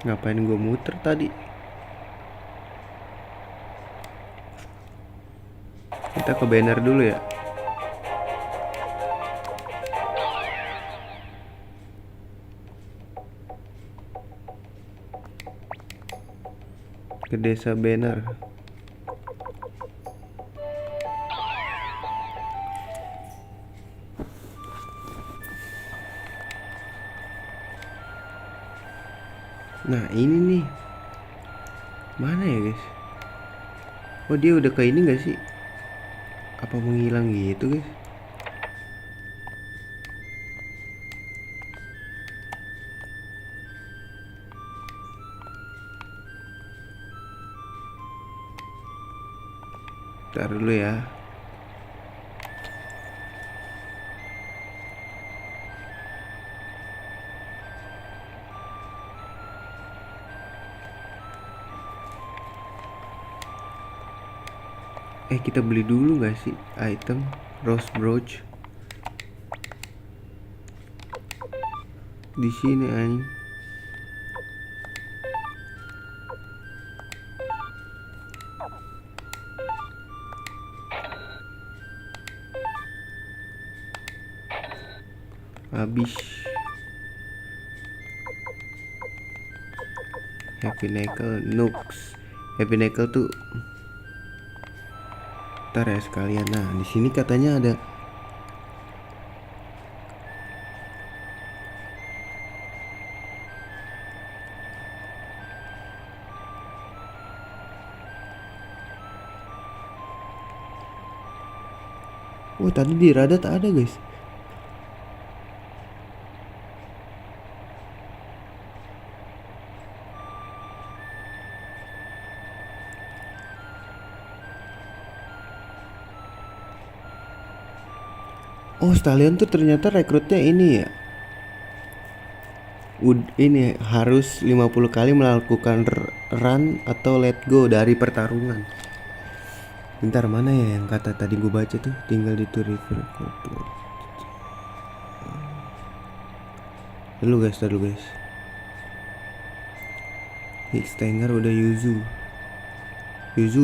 Ngapain gue muter tadi? Kita ke banner dulu ya. Ke desa banner. Nah ini nih. Mana ya guys? Oh dia udah ke ini gak sih? Apa menghilang gitu guys? Ntar dulu ya. Kita beli dulu gak sih item rose brooch di sini anjing. Habis. Heavy nickel nooks. Heavy nickel tuh ntar ya sekalian. Nah di sini katanya ada tadi di Radat ada guys. Stallion tuh ternyata rekrutnya ini ya. Ini harus 50 kali melakukan run atau let go dari pertarungan. Bentar, mana ya yang kata tadi gue baca tuh, tinggal di Tour River. Dulu guys. Hixtanger udah, Yuzu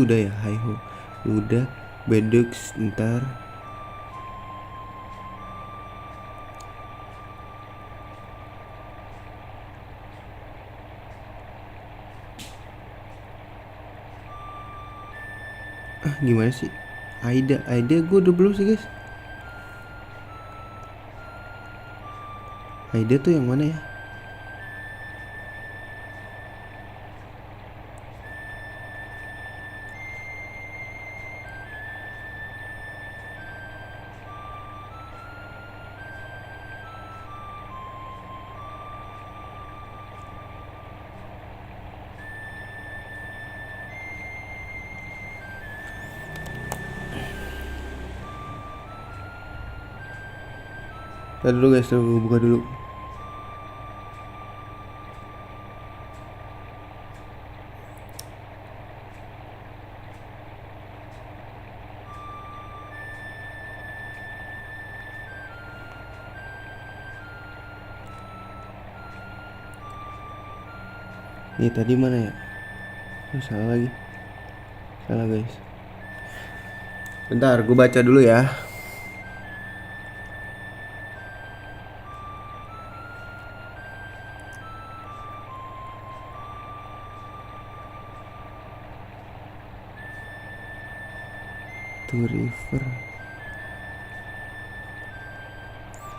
udah ya, Haiho udah, Bedux ntar. Gimana sih? Aida gue udah belum sih guys. Aida tuh yang mana ya? Tadi dulu guys, gue buka dulu. Ini tadi mana ya? Salah lagi. Salah guys. Bentar, gue baca dulu ya. Tour River.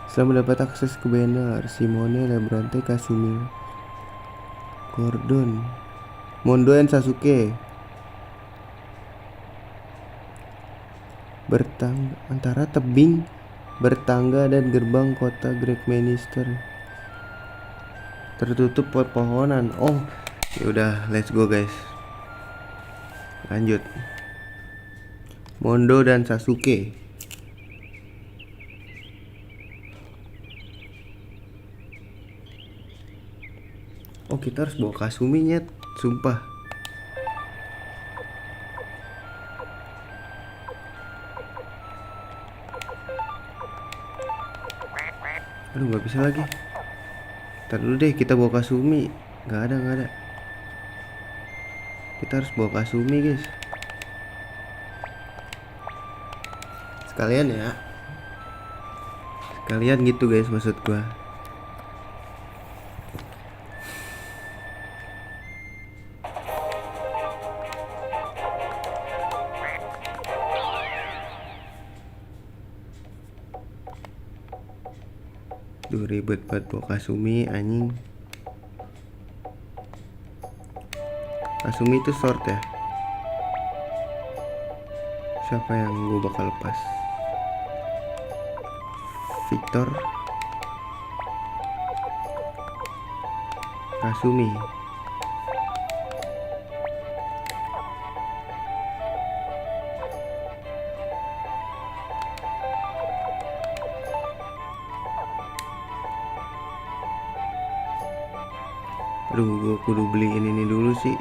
Setelah mendapat akses ke banner, Simone, Lebrante, Kasumi, Gordon, Mondo, dan Sasuke bertangga antara tebing bertangga dan gerbang kota Great Minister tertutup pepohonan. Yaudah, let's go guys. Lanjut. Mondo dan Sasuke. Kita harus bawa Kasumi nyet, sumpah. Aduh, nggak bisa lagi. Ntar dulu deh, kita bawa Kasumi. Nggak ada. Kita harus bawa Kasumi guys. Sekalian ya. Sekalian gitu guys maksud gua. Duh, ribet banget bawa Kasumi anjing. Kasumi itu short ya. Siapa yang gue bakal lepas? Victor, Kasumi. Aduh, gue kudu beliin ini dulu sih.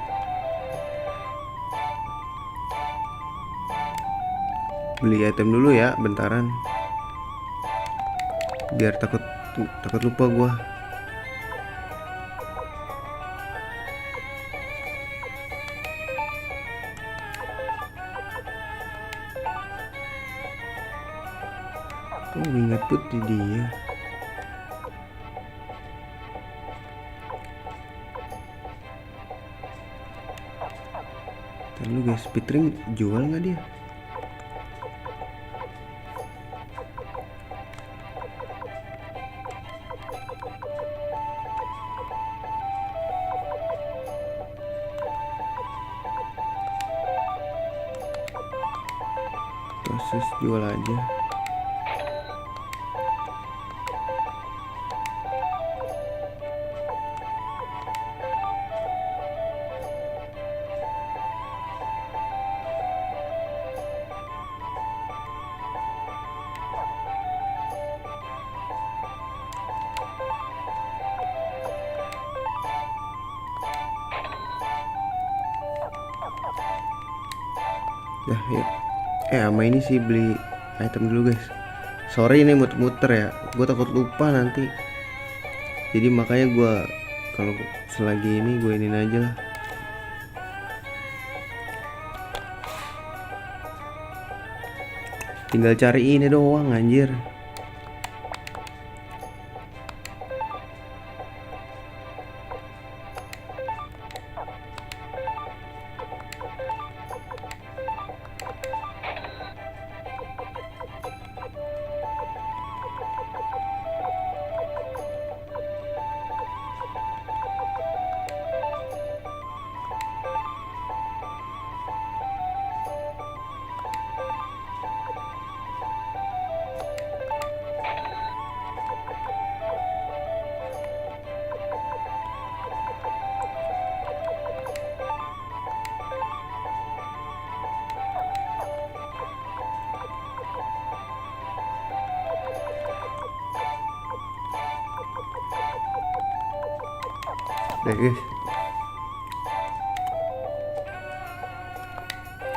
Beli item dulu ya, bentaran. Biar takut lupa gue. Oh, ingat putih dia. Ntar lu guys, Speedring jual nggak dia? Proses jual aja. Dah yuk. Sama ini sih beli item dulu guys. Sorry ini muter-muter ya, gue takut lupa nanti. Jadi makanya gue kalau selagi ini gue inin aja lah. Tinggal cari ini doang anjir. Deh guys,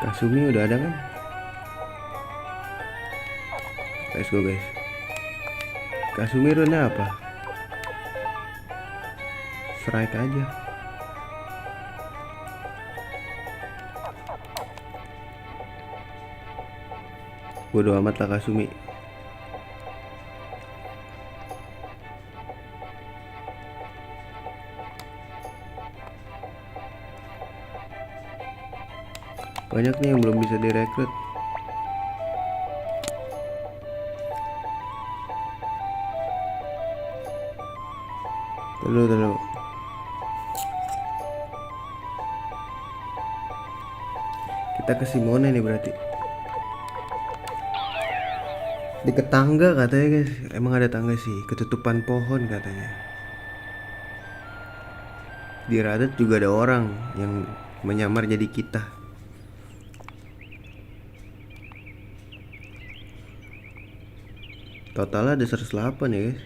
Kasumi udah ada kan? Let's go guys. Kasumi runnya apa? Strike aja. Bodo amat lah Kasumi. Banyak nih yang belum bisa direkrut. Terlalu. Kita ke Simone nih berarti. Deket tangga katanya guys. Emang ada tangga sih, ketutupan pohon katanya. Di Reddit juga ada orang yang menyamar jadi kita. Total ada 108 ya guys.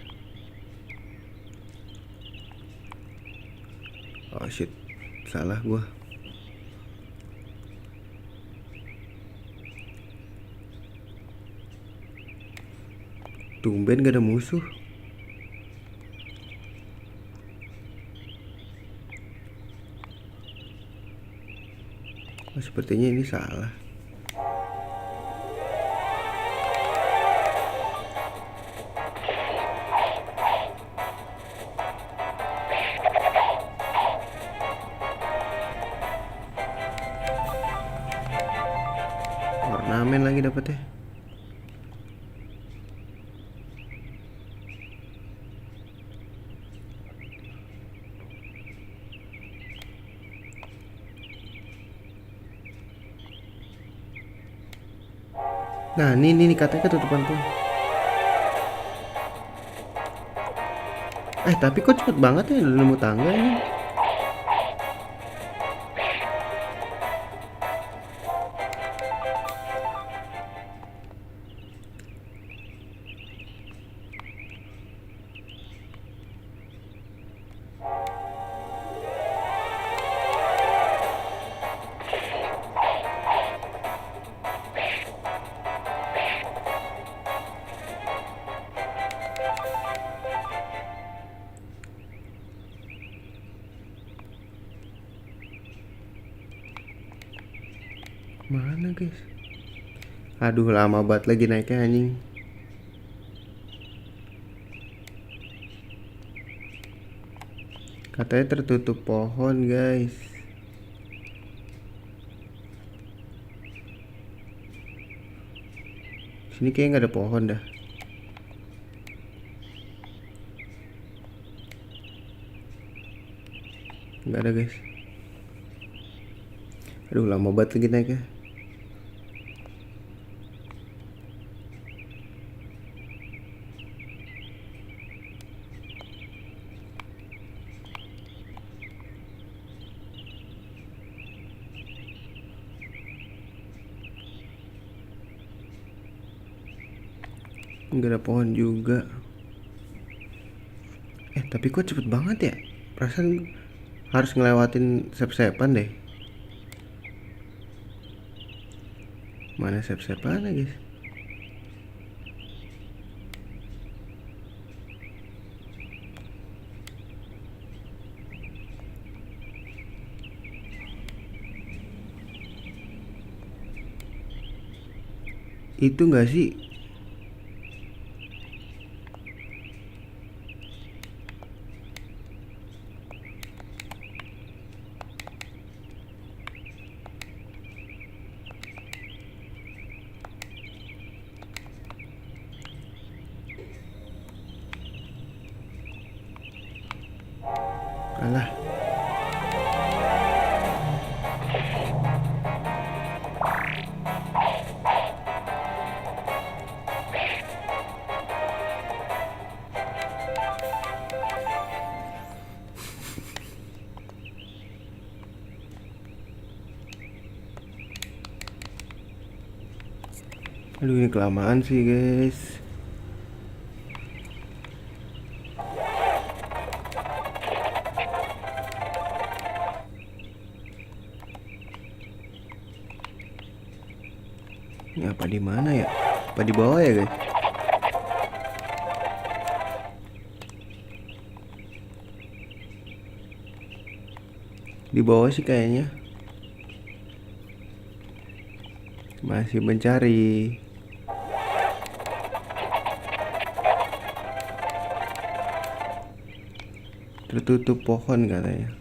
Oh shit, salah gua. Tumben gak ada musuh. Oh, sepertinya ini salah. Ornamen lagi dapetnya. Nah ini katanya ketutupan pun. Tapi kok cepet banget ya nemu tangga ini. Mana guys? Aduh, lama banget lagi naiknya anjing. Katanya tertutup pohon guys. Sini kayaknya nggak ada pohon dah. Nggak ada guys. Aduh, lama banget lagi naiknya. Nggak ada pohon juga. Tapi kok cepet banget ya? Perasaan harus ngelewatin sep-sepan deh. Mana sep-sepan guys? Itu nggak sih? Alah. Aduh, ini kelamaan sih guys. Ini apa, di mana ya? Apa di bawah ya guys? Di bawah sih kayaknya. Masih mencari. Tertutup pohon katanya.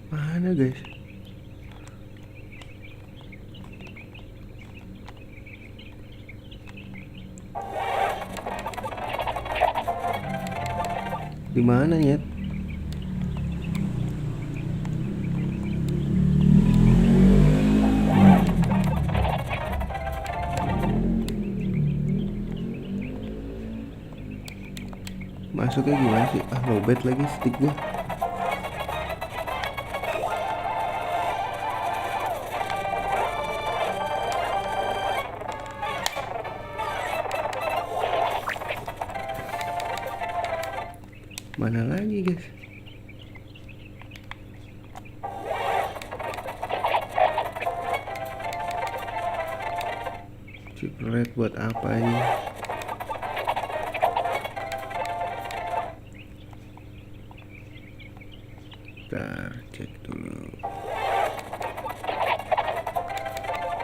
Mana guys? Di mana ya? Masuknya gimana sih? Lowbat lagi stick gua. Mana lagi guys? Chip red buat apa ini? Bentar, cek dulu.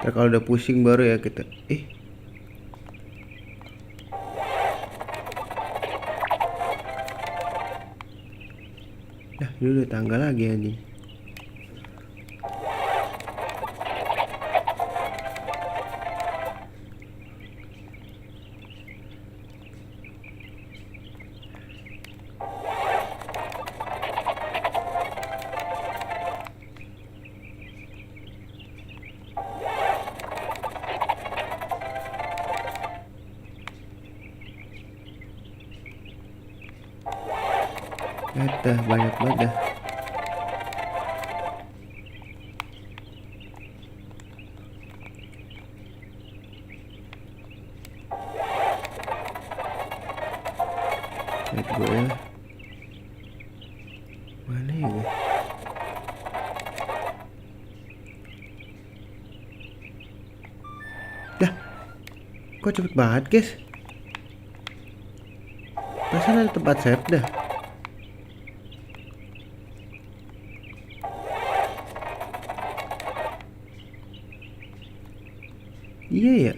Ntar kalau udah pusing baru ya kita. Ini udah tangga lagi anjing. Dah banyak banget dah. Lihat gue ya. Mana ya guys? Dah. Kok cepet banget guys? Perasaan ada tempat save dah. Iya ya.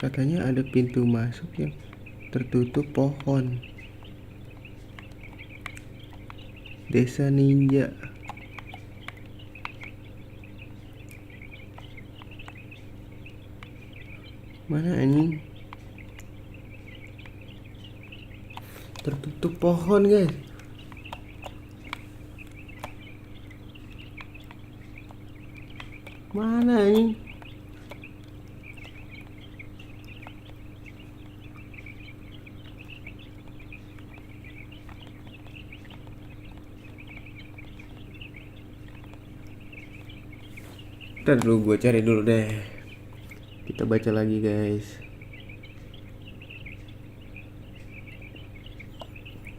Katanya ada pintu masuk yang tertutup pohon. Desa ninja. Mana anjing? Tertutup pohon, guys. Mana anjing? Ntar dulu, gue cari dulu deh. Kita baca lagi, guys.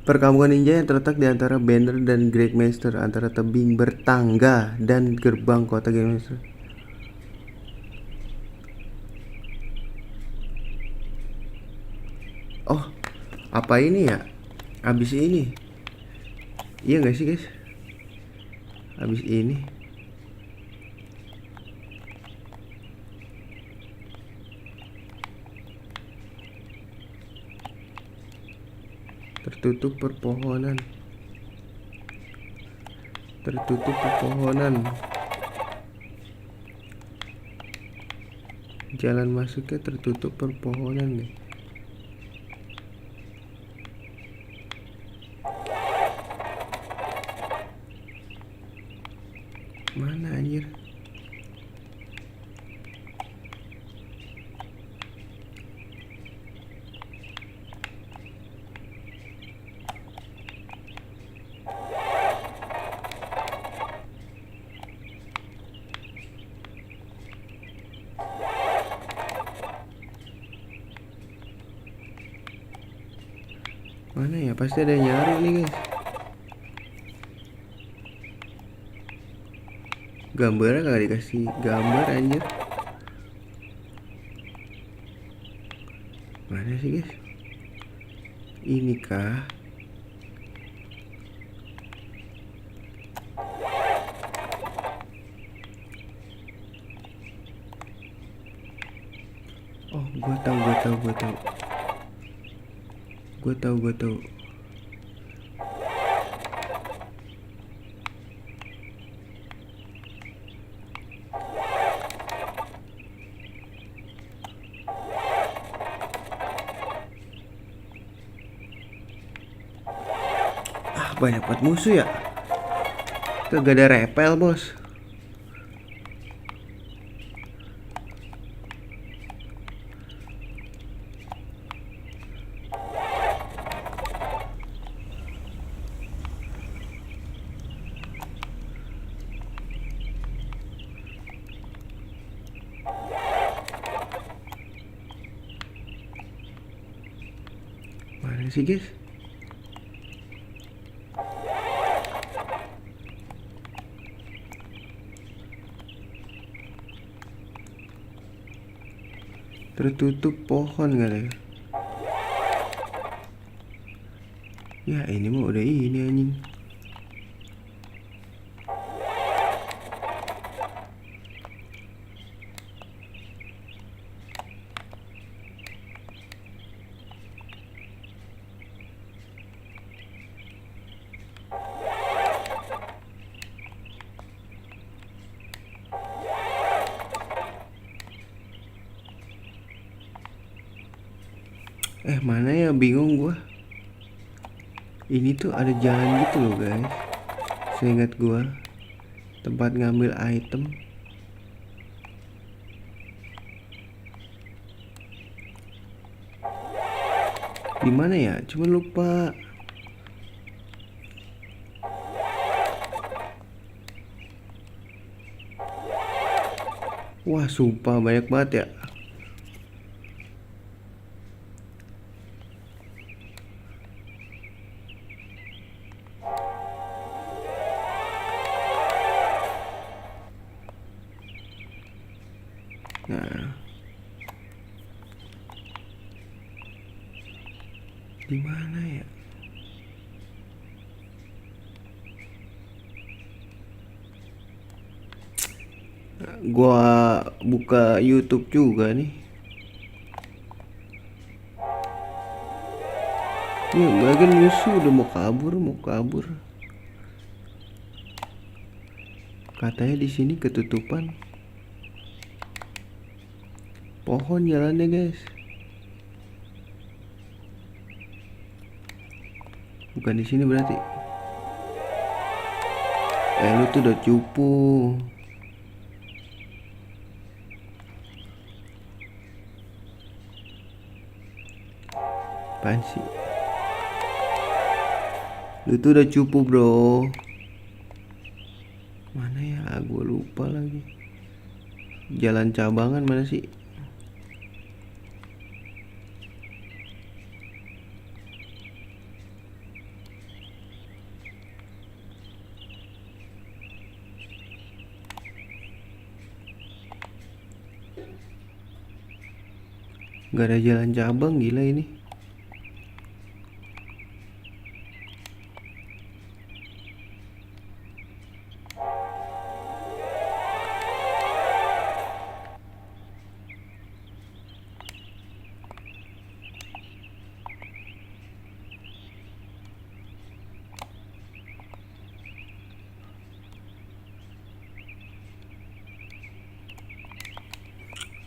Perkampungan ninja yang terletak di antara Banner dan Great Master, antara tebing bertangga dan gerbang kota Great Master. Oh, apa ini ya? Abis ini. Iya gak sih, guys? Abis ini. Tertutup perpohonan. Tertutup perpohonan. Jalan masuknya tertutup perpohonan nih. Mana anjir? Mana ya? Pasti ada yang nyari nih, guys. Gambarnya gak dikasih gambar anjir. Mana sih, guys? Ini kah? Oh, gue tahu. Ah, banyak banget musuh ya. Kagak ada repel, bos. Mana sih, guys? Tertutup pohon gak ya? Ya ini mah udah ini anjing. Mana ya, bingung gua. Ini tuh ada jalan gitu loh, guys. Seingat gua, tempat ngambil item. Di mana ya? Cuma lupa. Wah, sumpah banyak banget ya. Nah, di mana ya? Gua buka YouTube juga nih. Nih, bagian musuh udah mau kabur. Katanya di sini ketutupan pohon jalannya, guys. Bukan di sini berarti. Lu tuh udah cupu. Apaan sih? Lu tuh udah cupu, bro. Mana ya? Gue lupa lagi. Jalan cabangan mana sih? Gak ada jalan cabang, gila ini.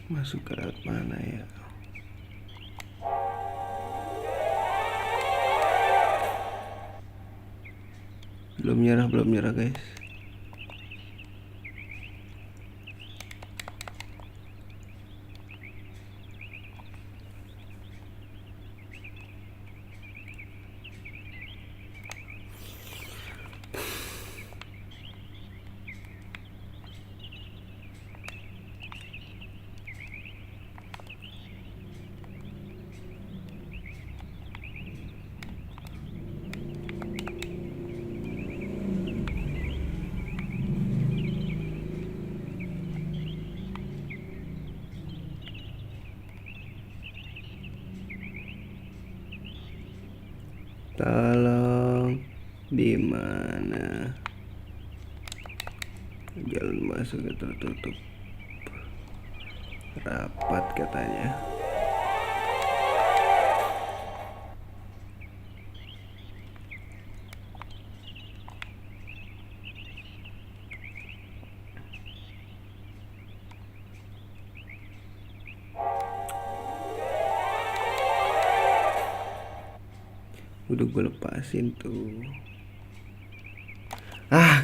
Masuk ke lewat mana ya? Belum nyerah guys. Tolong, di mana? Jalan masuknya tertutup rapat katanya. Udah gue lepasin tuh.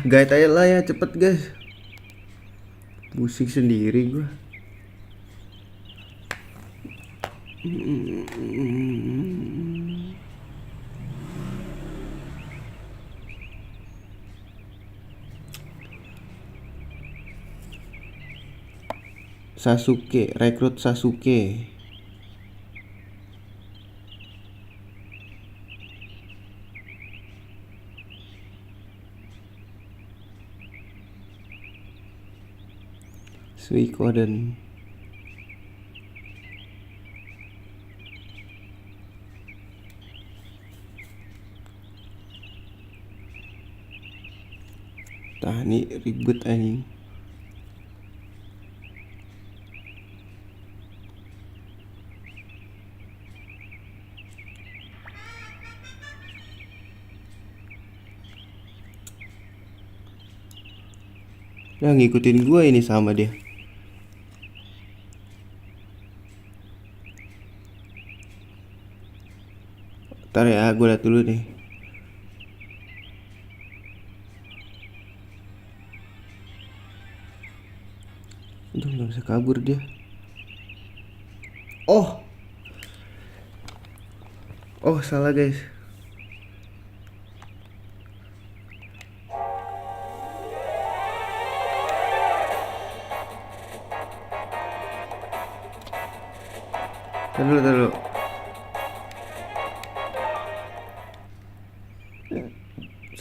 Guide aja lah ya, cepet guys. Pusing sendiri gue. Sasuke, rekrut Sasuke. Suikoden. Tah, ini ribet anjing. Nah, ngikutin gue ini sama dia. Ntar ya, gue liat dulu nih. Aduh, gak bisa kabur dia. Oh, salah guys. Tar dulu.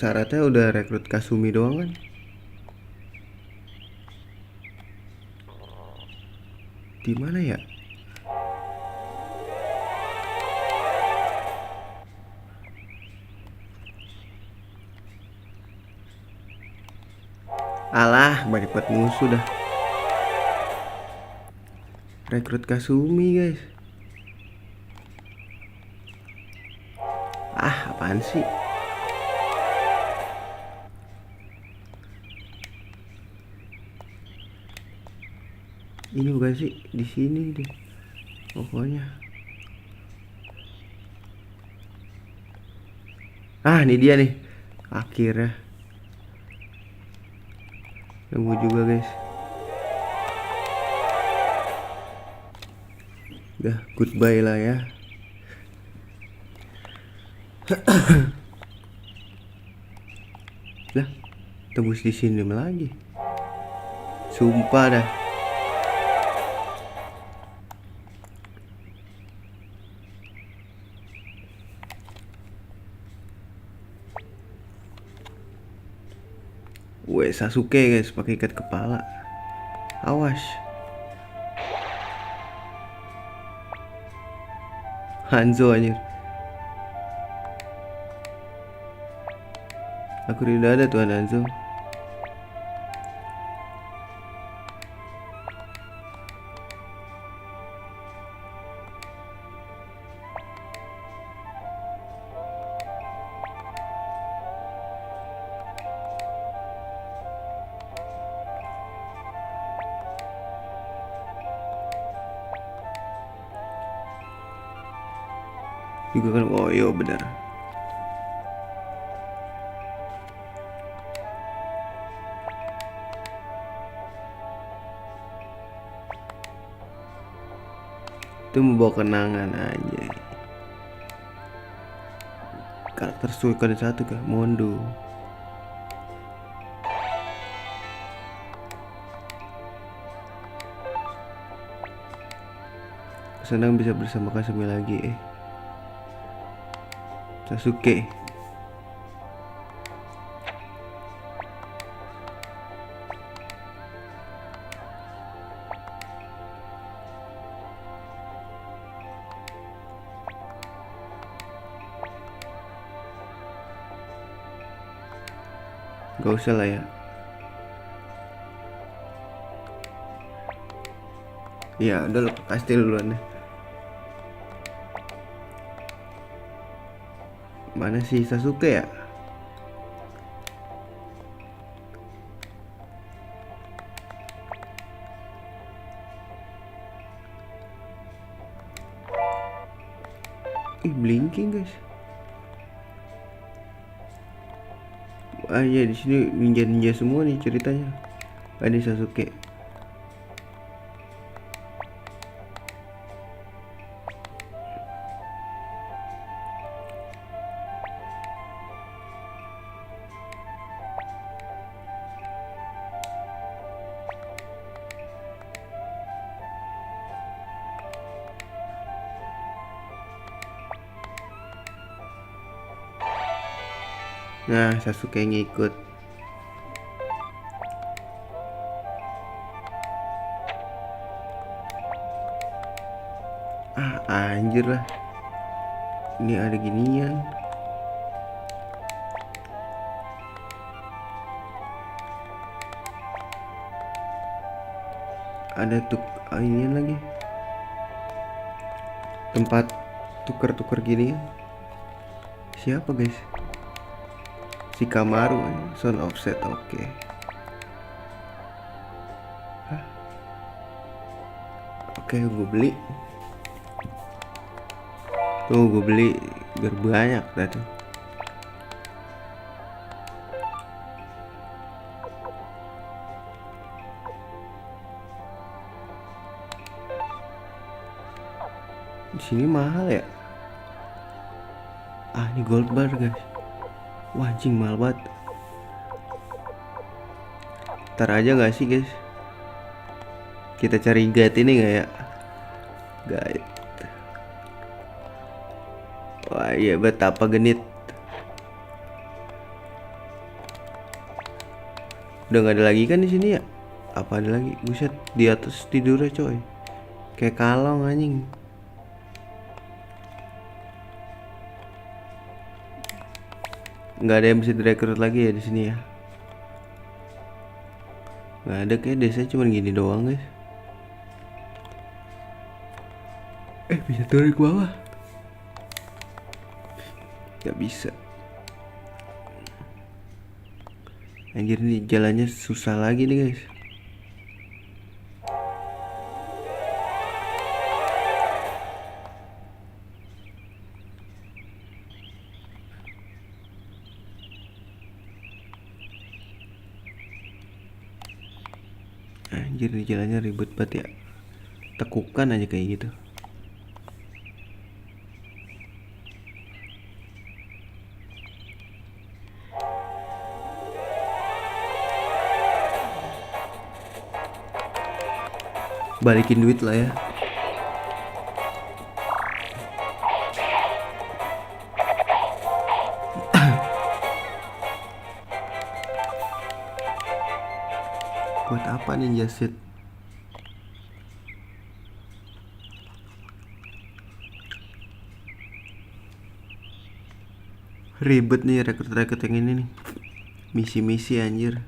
Syaratnya udah rekrut Kasumi doang kan? Di mana ya? Alah, banyak banget musuh dah. Rekrut Kasumi guys. Apaan sih? Ini bukan sih, di sini deh. Pokoknya. Ini dia nih. Akhirnya. Nunggu juga guys. Udah goodbye lah ya. Lah, tembus di sini lagi. Sumpah dah. Sasuke guys, pakai ikat kepala. Awas. Hanzo anjir. Aku rindu ada tuan Hanzo. Juga kan, oh iya benar. Itu membawa kenangan aja. Karakter Suikoden satu kah? Mondo. Senang bisa bersama Kasumi lagi. Sasuke. Gak usah lah ya. Ya udah lo kasih duluan deh. Mana sih Sasuke ya? Blinking guys. Ya di sini ninja semua nih ceritanya. Ada Sasuke. Nah, Sasuke ngikut. Anjir lah. Ini ada ginian. Ada inian lagi. Tempat tuker-tuker gini. Siapa guys? Si Kamaru, Son Offset, oke. Oke, gue beli. Tuh gue beli biar banyak dah tuh. Di sini mahal ya? Ini gold bar guys. Wah anjing mahal banget. Ntar aja gak sih guys? Kita cari guide ini gak ya? Guide. Wah iya betapa genit. Udah gak ada lagi kan di sini ya? Apa ada lagi? Buset, di atas tidurnya coy. Kayak kalong anjing. Nggak ada yang bisa direkrut lagi ya di sini ya. Nggak ada, kayak desanya cuma gini doang guys. Bisa turun ke bawah. Gak bisa. Anjir, nih jalannya susah lagi nih guys. Anjir, nih jalannya ribet banget ya. Tekukan aja kayak gitu. Balikin duit lah ya. Buat apa ninja seed? Ribet nih rekrut-rekrut yang ini nih. Misi-misi anjir.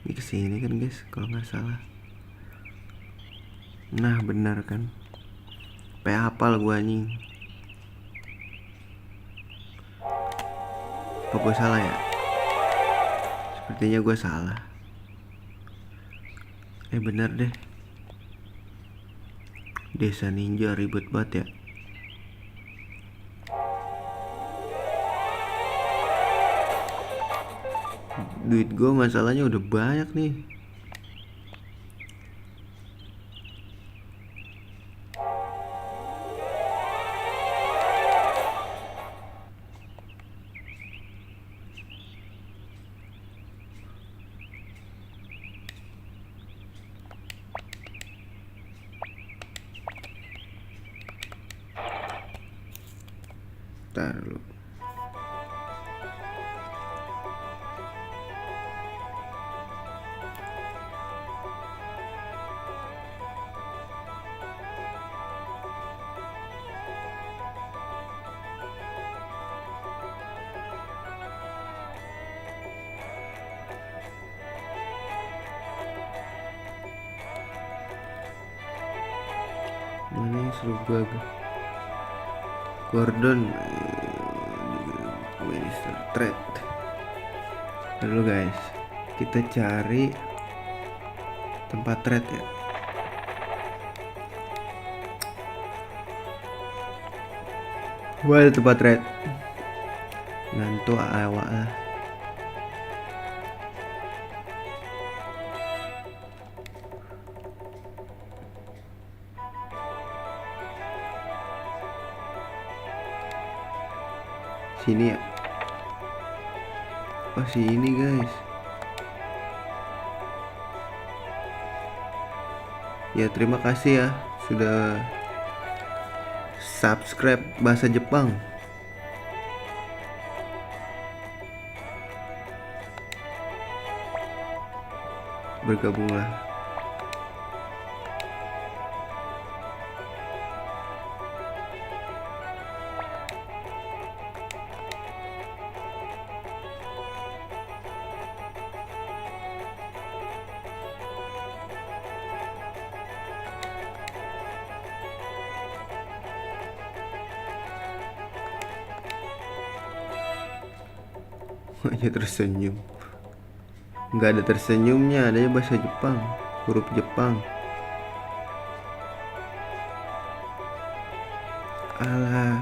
Ini kesini kan guys, kalau nggak salah. Nah benar kan. Kayak hafal gua anjing. Apa gua salah ya? Sepertinya gua salah. Bener deh. Desa ninja ribet banget ya. Duit gue masalahnya udah banyak nih. Ntar lu. Mana yang seru gue? Gordon Minister Trade. Dulu guys, kita cari tempat trade ya. Wah, ada tempat trade. Ngantuk awak lah. Sini ya. Oh sini guys. Ya terima kasih ya sudah subscribe bahasa Jepang. Bergabunglah. Hanya tersenyum. Nggak ada tersenyumnya, adanya bahasa Jepang, huruf Jepang. Alah.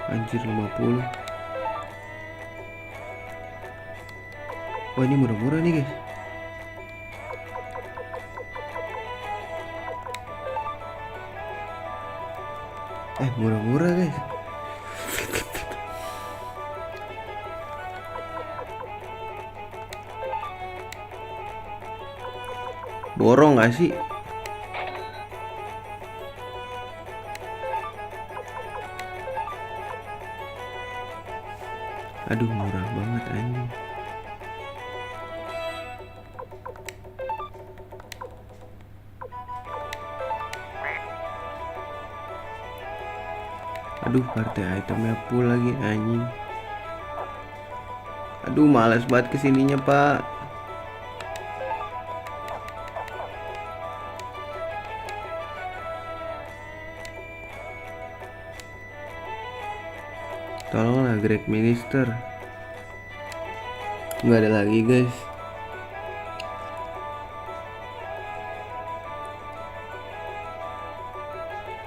Anjir 50. Wah ini murah-murah nih guys. Murah-murah guys. Borong gak sih? Aduh murah banget anjing. Aduh party itemnya full lagi anjing. Aduh, males banget kesininya, Pak. Tolonglah, Greg Minister. Nggak ada lagi, guys.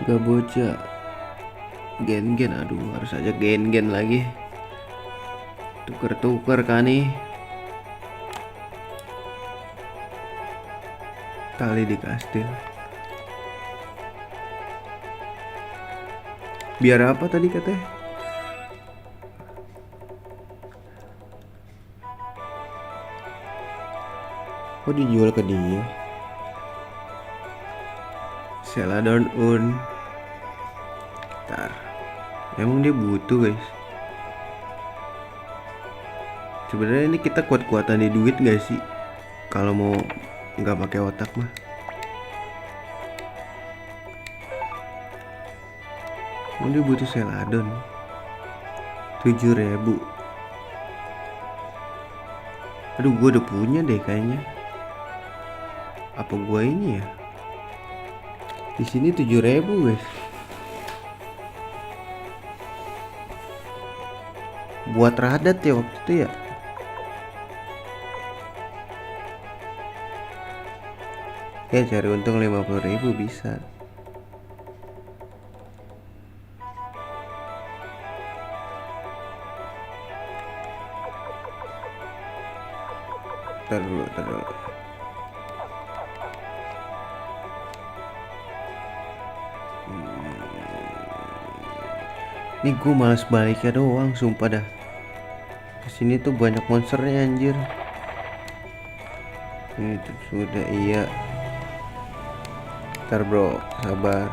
Gak bocah. Gen-gen, aduh, harus aja gen-gen lagi. Tuker-tuker kan nih. Kali di kastil. Biar apa tadi katanya? Oh, dijual ke dia. Celadon Un. Ntar. Emang dia butuh, guys. Sebenarnya ini kita kuat-kuatan di duit gak sih? Kalau mau nggak pakai otak mah. Emang dia butuh Celadon 7.000. Aduh, gue udah punya deh kayaknya. Apa gue ini ya? Di sini 7.000, guys. Buat radat ya waktu itu ya. Ya cari untung 50.000 bisa. Ntar dulu. Ini gue males baliknya doang, sumpah dah. Kesini tuh banyak monsternya anjir. Ini tuh sudah iya. Ntar bro, sabar.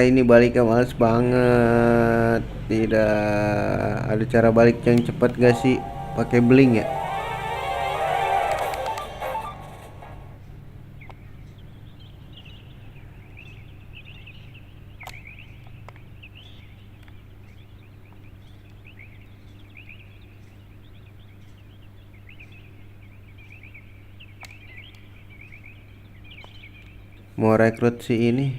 Ini baliknya males banget. Tidak ada cara balik yang cepat gak sih? Pakai bling ya? Mau rekrut si ini,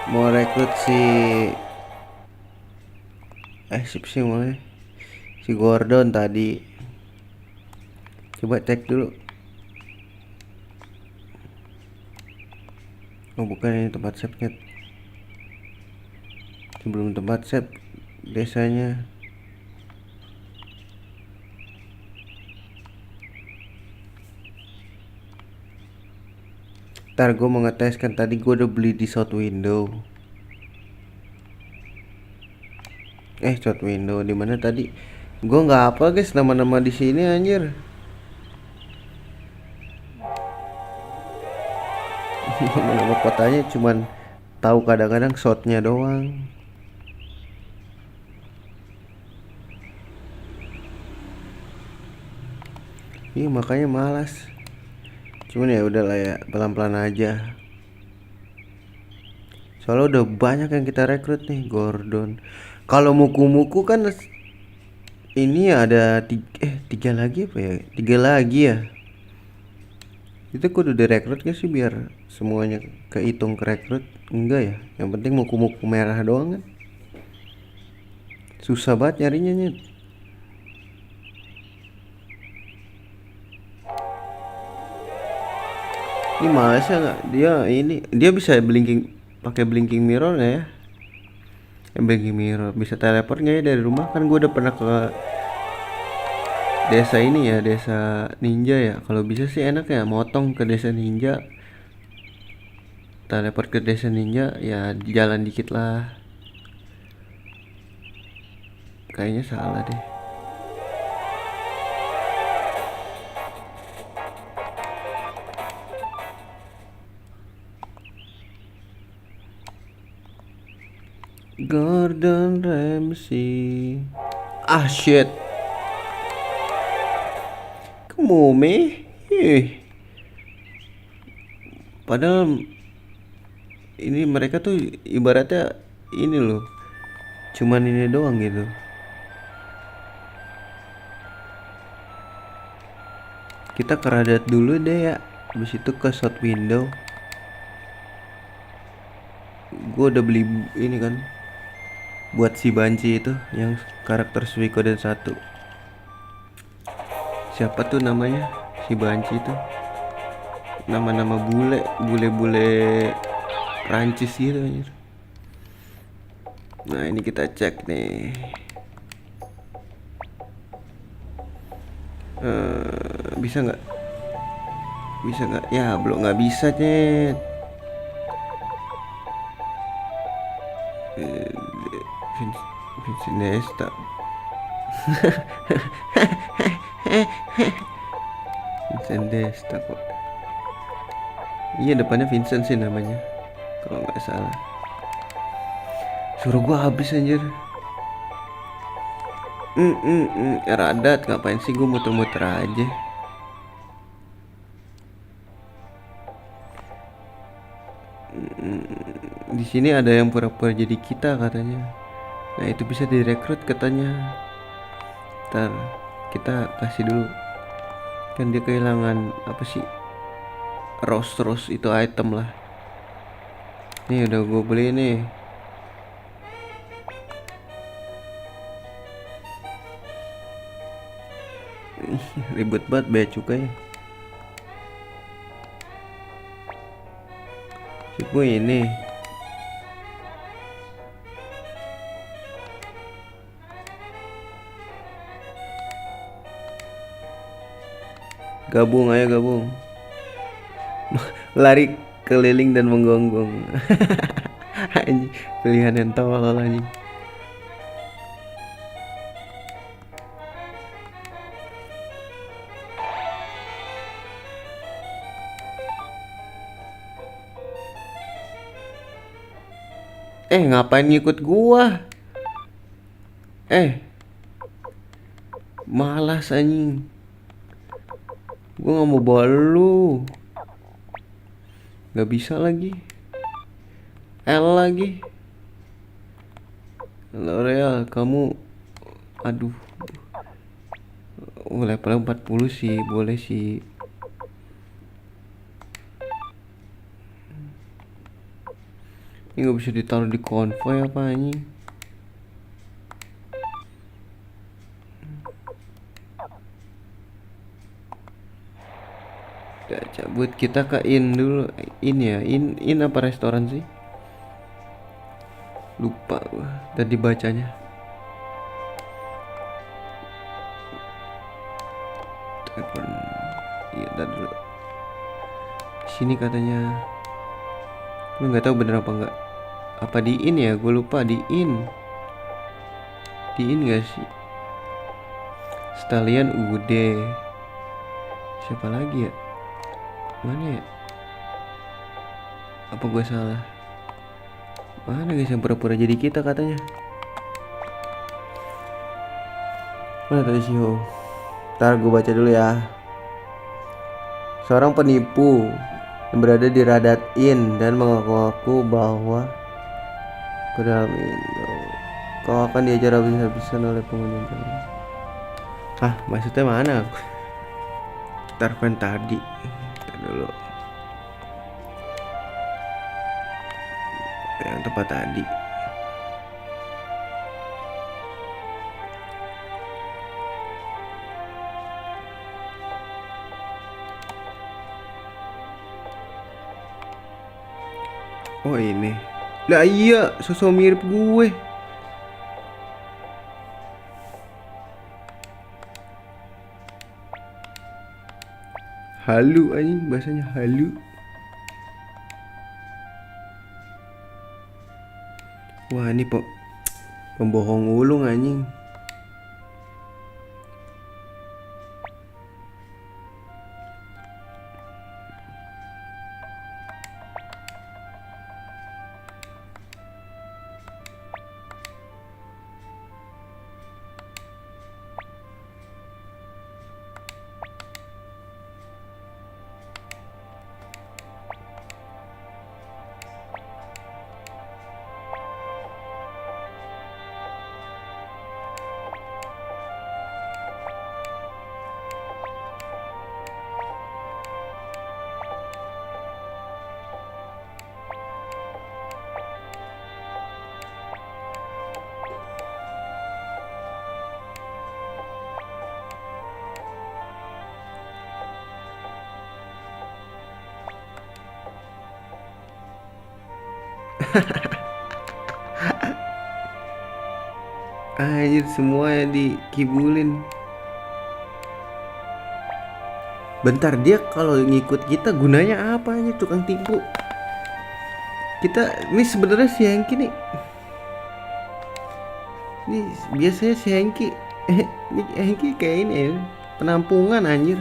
mau rekrut sip mulai si Gordon tadi. Coba cek dulu. Oh bukan, ini tempat save-nya. Sebelum tempat save desanya. Ntar gue mau ngetes kan, tadi gue udah beli di South Window. South Window di mana tadi? Gue nggak apa guys nama-nama di sini anjir. Nama kotanya cuman tahu kadang-kadang shotnya doang. Iya makanya malas. Cuman ya udahlah ya, pelan-pelan aja. Soalnya udah banyak yang kita rekrut nih, Gordon. Kalau muku-muku kan ini ada tiga lagi apa ya? 3 lagi ya. Itu kudu direkrut gak sih biar semuanya kehitung ke rekrut? Enggak ya. Yang penting muku-muku merah doang kan. Susah banget nyarinya nyet. Ini Malaysia nggak? Dia bisa blinking, pakai blinking mirror nggak ya? Blinking mirror bisa teleport nggak ya dari rumah? Kan gue udah pernah ke desa ini ya, desa ninja ya. Kalau bisa sih enak ya, motong ke desa ninja, teleport ke desa ninja ya, jalan dikit lah. Kayaknya salah deh. Gordon Ramsay. Shit. Come on, man. Padahal ini mereka tuh ibaratnya ini loh, cuman ini doang gitu. Kita ke Radat dulu deh ya, habis itu ke shot window. Gue udah beli ini kan buat si Banci itu yang karakter Suikoden 1. Siapa tuh namanya si Banci itu, nama-nama bule Prancis gitu anjir. Nah ini kita cek nih. Bisa nggak? Bisa nggak? Ya belum, nggak bisa nyet. Vincent Desta. Vincent Desta kok. Iya depannya Vincent sih namanya, kalau nggak salah. Suruh gua habis anjir. Radat ngapain sih, gua muter-muter aja. Di sini ada yang pura-pura jadi kita katanya. Nah itu bisa direkrut katanya. Ntar kita kasih dulu. Kan dia kehilangan apa sih? Rose itu item lah. Nih udah gue beli nih. Ribet banget bea cukai. Sipu ini. Gabung ayo gabung. Lari keliling dan menggonggong. Anjing, pilihan yang tolol anjing. Ngapain ngikut gua? Malas anjing. Gua nggak mau bawa lu. Nggak bisa lagi. L lagi. L'Oreal kamu, aduh. Level 40 sih, boleh sih. Ini nggak bisa ditaruh di konvoy apa anjing? Udah cabut, kita ke in dulu. In ya, in apa restoran sih? Lupa gua tadi bacanya. Telepon. Iya, dulu. Sini katanya. Gue nggak tahu bener apa enggak. Apa di in ya? Gue lupa di in. Di in gak sih? Stalian udah. Siapa lagi ya? Mana ya? Apa gue salah? Mana guys yang pura-pura jadi kita katanya? Mana tadi sih? Ntar gue baca dulu ya. Seorang penipu yang berada di Radat Inn dan mengaku bahwa ke dalam Indo kau akan diajar habis-habisan oleh pengunjung. Hah, maksudnya mana? Tarpan tadi. Ntar dulu. Yang tempat tadi. Oh ini. Lah iya, sosok mirip gue. Halu anjing, bahasanya halu. Wah ini pembohong ulung anjing. Anjir, semuanya dikibulin. Bentar, dia kalau ngikut kita gunanya apa aja, tukang tipu. Kita ini sebenarnya si Hengki nih. Ini biasanya si Hengki ini Hengki kayak ini ya, penampungan anjir.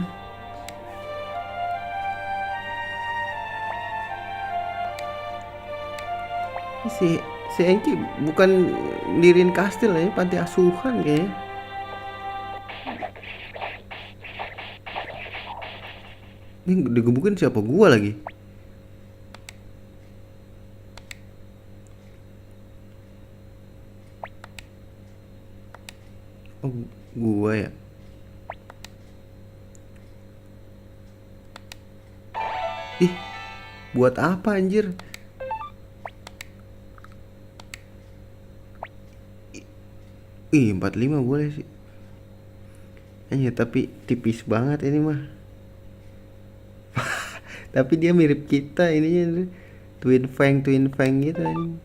Ini si Hengki bukan dirin kastil ya, panti asuhan kayaknya. Ini digebukin siapa, gua lagi? Oh, gua ya. Ih, buat apa anjir? Ih, 45 boleh sih. Anjir, tapi tipis banget ini mah. Tapi dia mirip kita ininya, twin fang gitu anjing.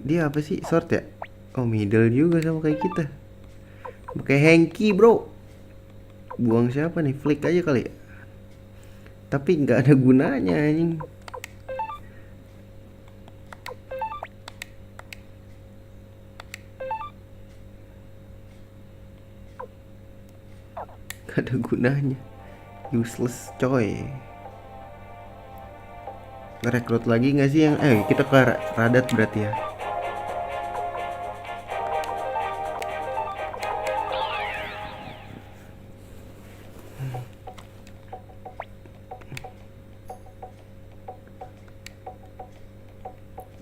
Dia apa sih, short ya? Oh, middle juga sama kayak kita. Kayak Hengki bro. Buang siapa nih, flick aja kali ya. Tapi nggak ada gunanya anjing. Gak ada gunanya, useless coy. Ngerekrut lagi nggak sih yang kita ke Radat berarti ya.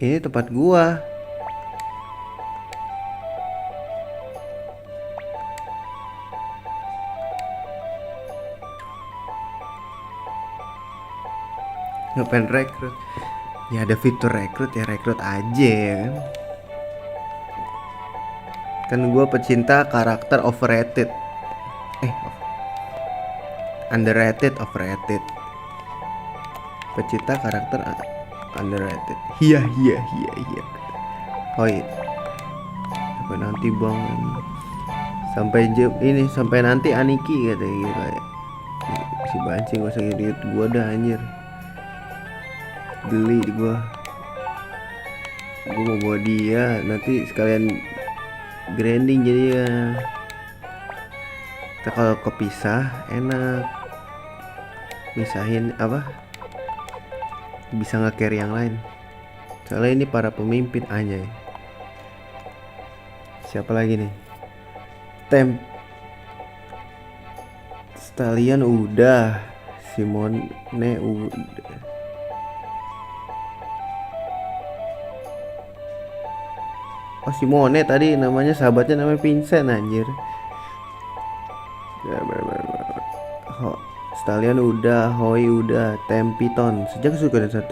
Ini tempat gua. Ngapain rekrut? Ya ada fitur rekrut ya, rekrut aja ya kan. Kan gue pecinta karakter overrated. Underrated, overrated. Pecinta karakter underrated. Iya. Oh iya. Sampai nanti bang. Sampai nanti Aniki katanya gitu kayak. Si bancing gak usah ngedit gue dah anjir. Geli gue mau bawa dia nanti sekalian grinding jadi ya. Kita kalau kepisah enak, misahin apa, bisa nge-carry yang lain. Soalnya ini para pemimpin aja. Siapa lagi nih? Stallion udah, Simone udah. Oh, Simone tadi namanya, sahabatnya namanya Vincent anjir. Stallion udah, Hoi udah, Tempiton sejak Suikoden 1.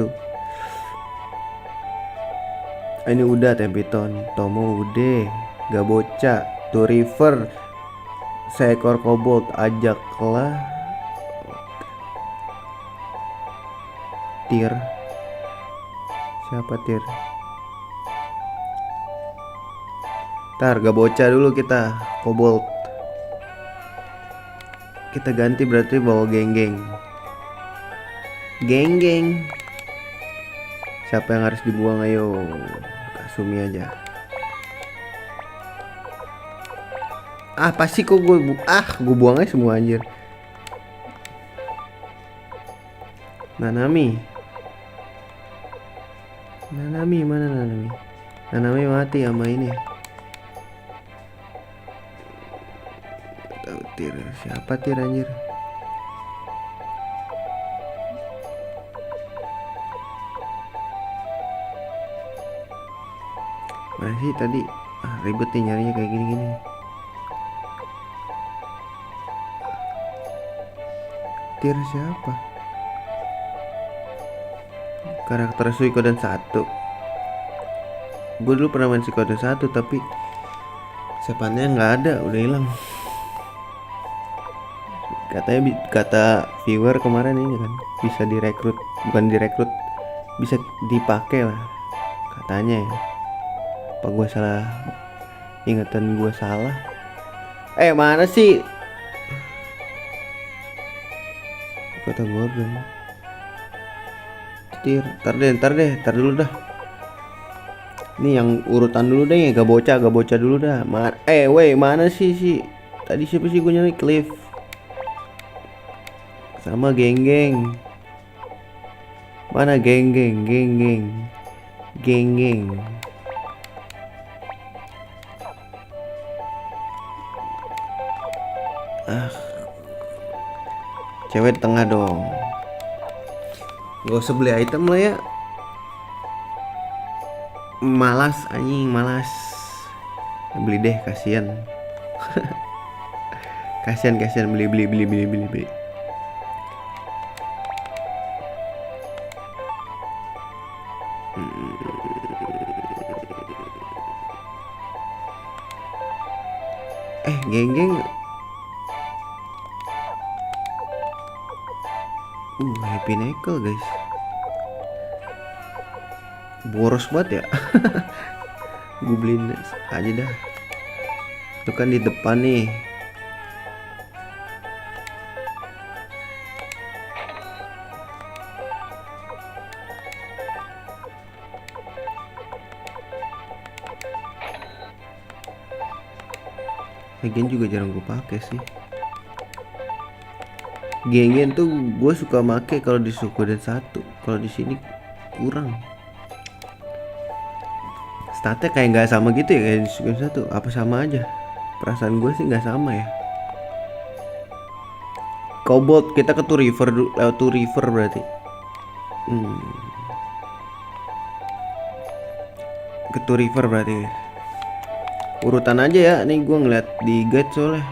Ini udah Tempiton, Tomo udah, Gabocha, To River, seekor kobold, ajaklah. Tir. Siapa Tir? Ntar Gabocha dulu kita, kobold. Kita ganti berarti bawa geng-geng. Siapa yang harus dibuang, ayo. Kasumi aja. Pasti kok gue buang aja semua anjir. Nanami mana Nanami? Nanami mati sama ini. Tahu Tir, siapa Tir anjir? Masih tadi ribet nih nyarinya kayak gini-gini. Tir siapa? Karakter Suikoden 1. Gue dulu pernah main Suikoden 1 tapi sepannya nggak ada, udah hilang. Katanya kata viewer kemarin ini kan bisa direkrut, bukan direkrut, bisa dipakai lah katanya ya. Apa gue salah? Ingatan gue salah. Mana sih? Kata Gordon. Ntar dulu dah. Ini yang urutan dulu deh, gak bocah dulu dah. Mana sih? Tadi siapa sih gue nyari? Cliff sama geng-geng. Mana geng-geng? Cewek tengah dong. Gak usah beli item lah ya. Malas anjing, malas. Beli deh, kasihan. kasihan beli. Geng. Happy Nickel guys. Boros banget ya. Gue beliin aja dah. Itu kan di depan nih. Lagian juga jarang gue pakai sih. Gengen tuh gue suka make kalau di Sukoden 1, kalau di sini kurang. Statnya kayak nggak sama gitu ya kayak di Sukoden 1. Apa sama aja? Perasaan gue sih nggak sama ya. Cobalt kita ke Two River dulu, lewat Two River berarti. Ke Two River berarti. Urutan aja ya, nih gue ngeliat di guide soalnya.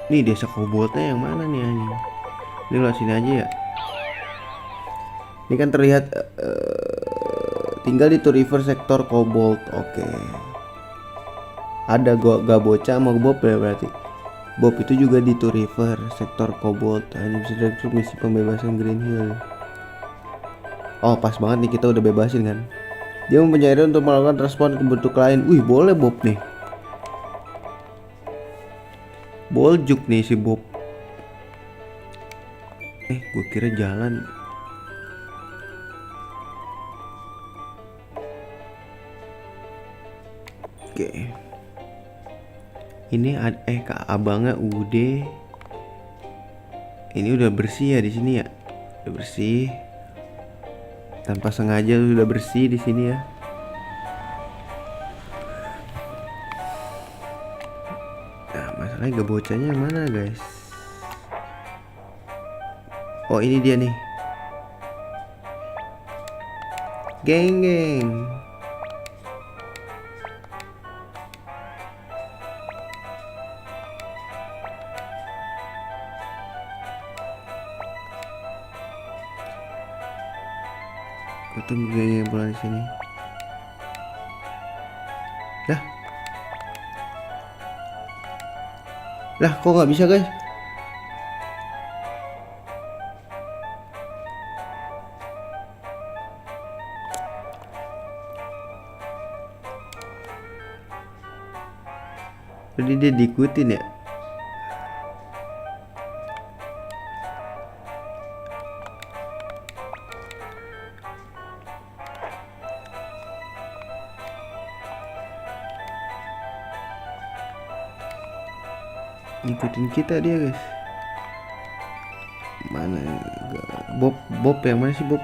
Nih desa koboltnya yang mana nih anjing? Ini lo sini aja ya. Ini kan terlihat tinggal di Two River sektor kobolt. Oke. Ada Gabocha sama Bob ya berarti. Bob itu juga di Two River sektor kobolt. Hanya bisa direkrut misi pembebasan Green Hill. Oh pas banget nih kita udah bebasin kan. Dia mempunyai untuk melakukan respon ke bentuk lain. Wih boleh Bob nih. Boljuk nih si Bob. Gue kira jalan. Oke. Ini kak abangnya udah. Ini udah bersih ya di sini ya. Udah bersih. Tanpa sengaja sudah bersih di sini ya. Nah, masalahnya Gabocanya yang mana, guys? Oh, ini dia nih. Geng. Gue tunggu geng pulang di sini. Lah, kok nggak bisa, guys? Jadi dia diikutin ya? Ngikutin kita dia guys. Mana Bob yang mana sih Bob?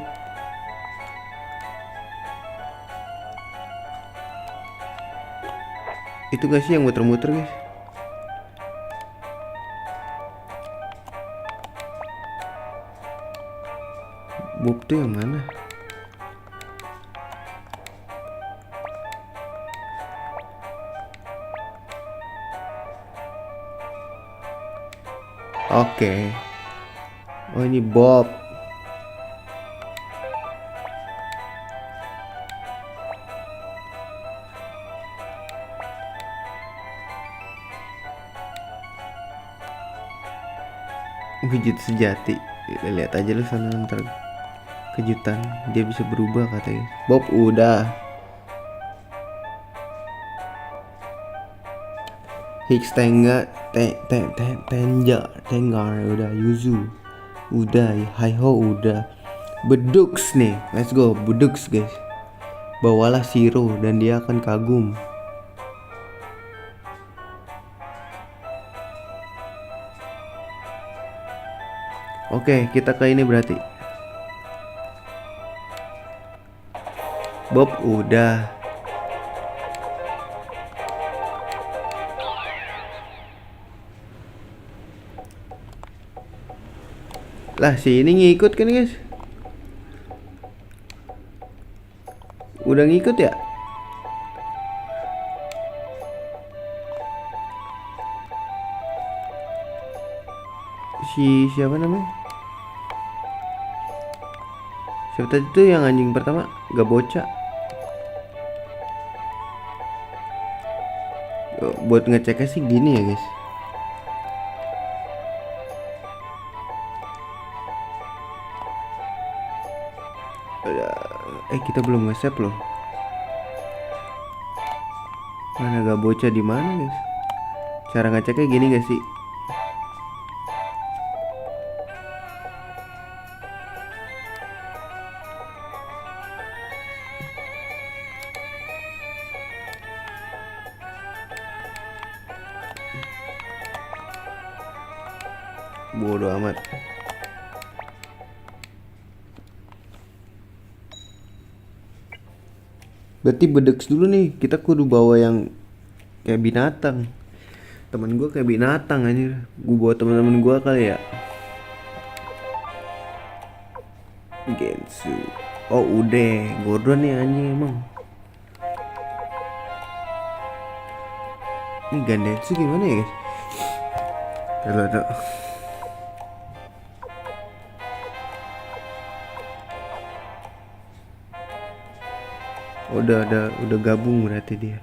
Itu gak sih yang muter-muter guys? Bob tuh yang mana? Oke. Oh ini Bob. wujud sejati. Lihat aja lu sana, ntar kejutan dia bisa berubah katanya. Bob udah, Higgs Tengar udah, Yuzu udah, Haiho udah, Bedux nih, let's go Bedux guys. Bawalah Shiro dan dia akan kagum. Oke, kita ke ini berarti. Bob udah. Lah si ini ngikut kan guys? Udah ngikut ya? Si siapa namanya? Siapa tadi tuh yang anjing pertama? Gak bocah. Buat ngeceknya sih gini ya guys. Kita belum nge-save loh. Mana gak bocah di mana guys? Cara ngeceknya gini gak sih? Bodoh amat. Berarti Bedux dulu nih. Kita kudu bawa yang kayak binatang. Temen gue kayak binatang anjir. Gue bawa temen-temen gue kali ya. Gensu. Oh udah, Gordon nih anjing emang. Ini Gandensu gimana ya guys? Kalau ada udah gabung berarti dia.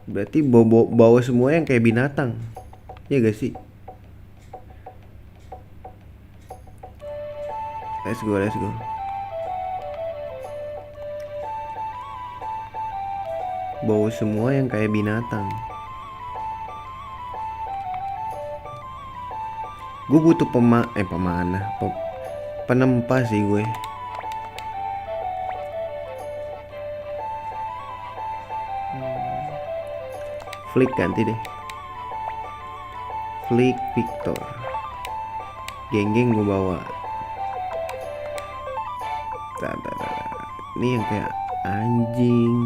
Berarti bawa semua yang kayak binatang. Ya gak sih? Let's go. Bawa semua yang kayak binatang. Gue butuh pemanah, penempa sih gue. Flick ganti deh. Flick Victor. Geng gue bawa. Ini yang kayak anjing.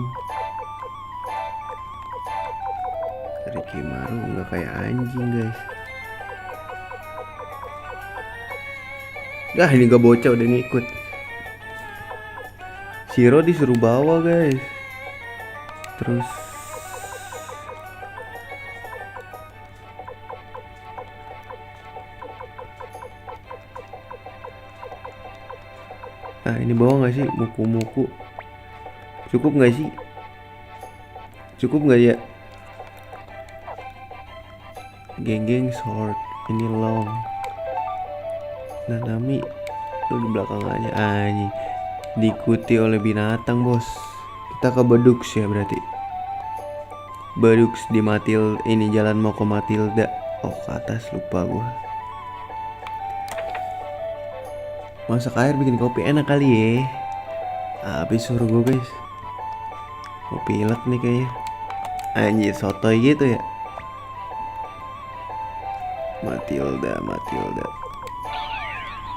Rikimaru nggak kayak anjing guys. Dah ini gak bocah udah ngikut. Shiro disuruh bawa guys. Terus ini bawa gak sih muku-muku? Cukup gak sih? Cukup gak ya? Geng short, ini long. Nanami lu di belakang aja anjing. Diikuti oleh binatang bos. Kita ke Bedux ya berarti. Bedux di ini jalan mau ke Matilda. Oh ke atas lupa gua. Masak air bikin kopi enak kali ya. Habis suruh gue guys. Mau pilek nih kayaknya. Anjir sotoy gitu ya. Matilda.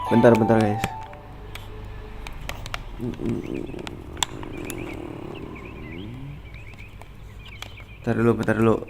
Bentar guys. Bentar dulu.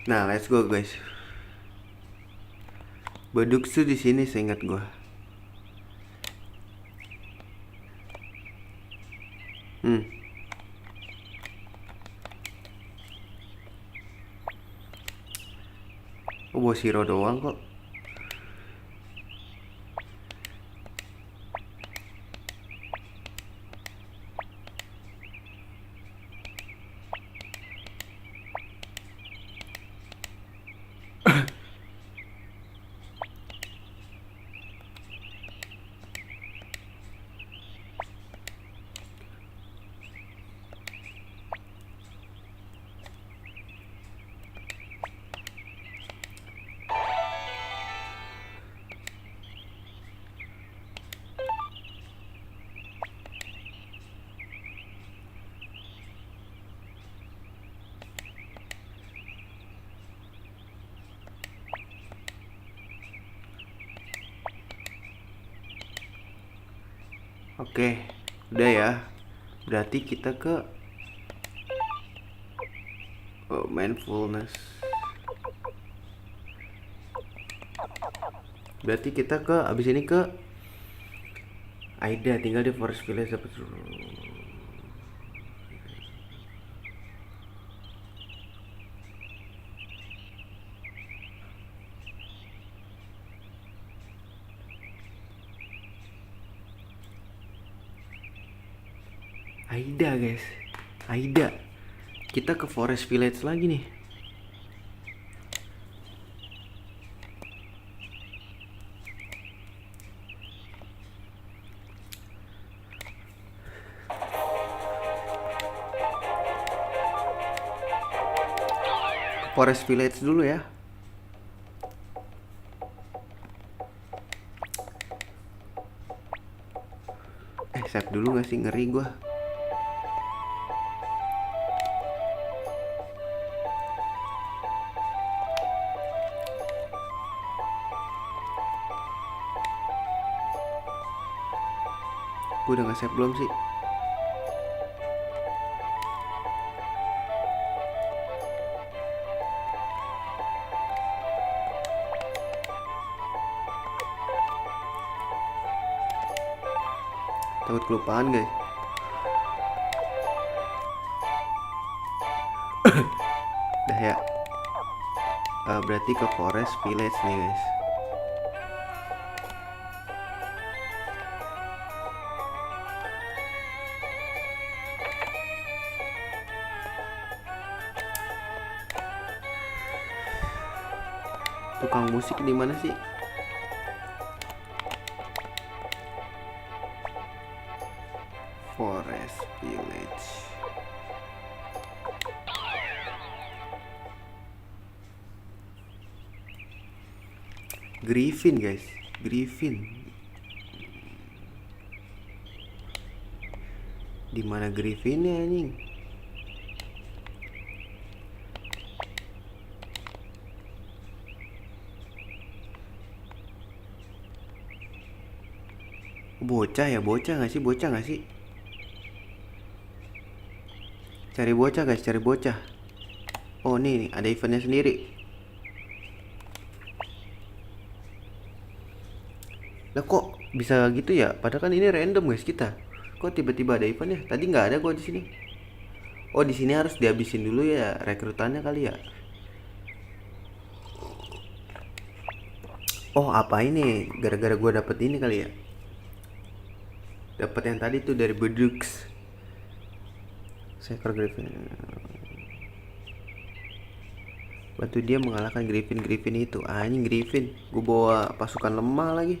Nah, let's go guys. Beduksu di sini seingat gua. Oh, bawa Shiro doang kok. Oke, udah ya. Berarti kita ke mindfulness. Berarti kita ke abis ini ke Aida, tinggal di Forest Village dapat Aida guys. Aida. Kita ke Forest Village lagi nih. Forest Village dulu ya. Save dulu gak sih, ngeri gua. Gue udah nge-save belum sih? Takut kelupaan guys. Dah ya. Berarti ke Forest Village nih guys. Tukang musik di mana sih? Forest Village. Griffin guys, Griffin. Di mana Griffinnya anjing? Bocah ya, bocah nggak sih, bocah nggak sih? Cari bocah guys, cari bocah. Oh nih ada eventnya sendiri. Lah kok bisa gitu ya? Padahal kan ini random guys kita. Kok tiba-tiba ada eventnya? Tadi nggak ada kok di sini. Oh di sini harus dihabisin dulu ya rekrutannya kali ya. Oh apa ini? Gara-gara gue dapet ini kali ya. Dapat yang tadi tuh dari Bedux. Seekor Griffin. Bantu dia mengalahkan Griffin itu. Anjing Griffin. Gue bawa pasukan lemah lagi.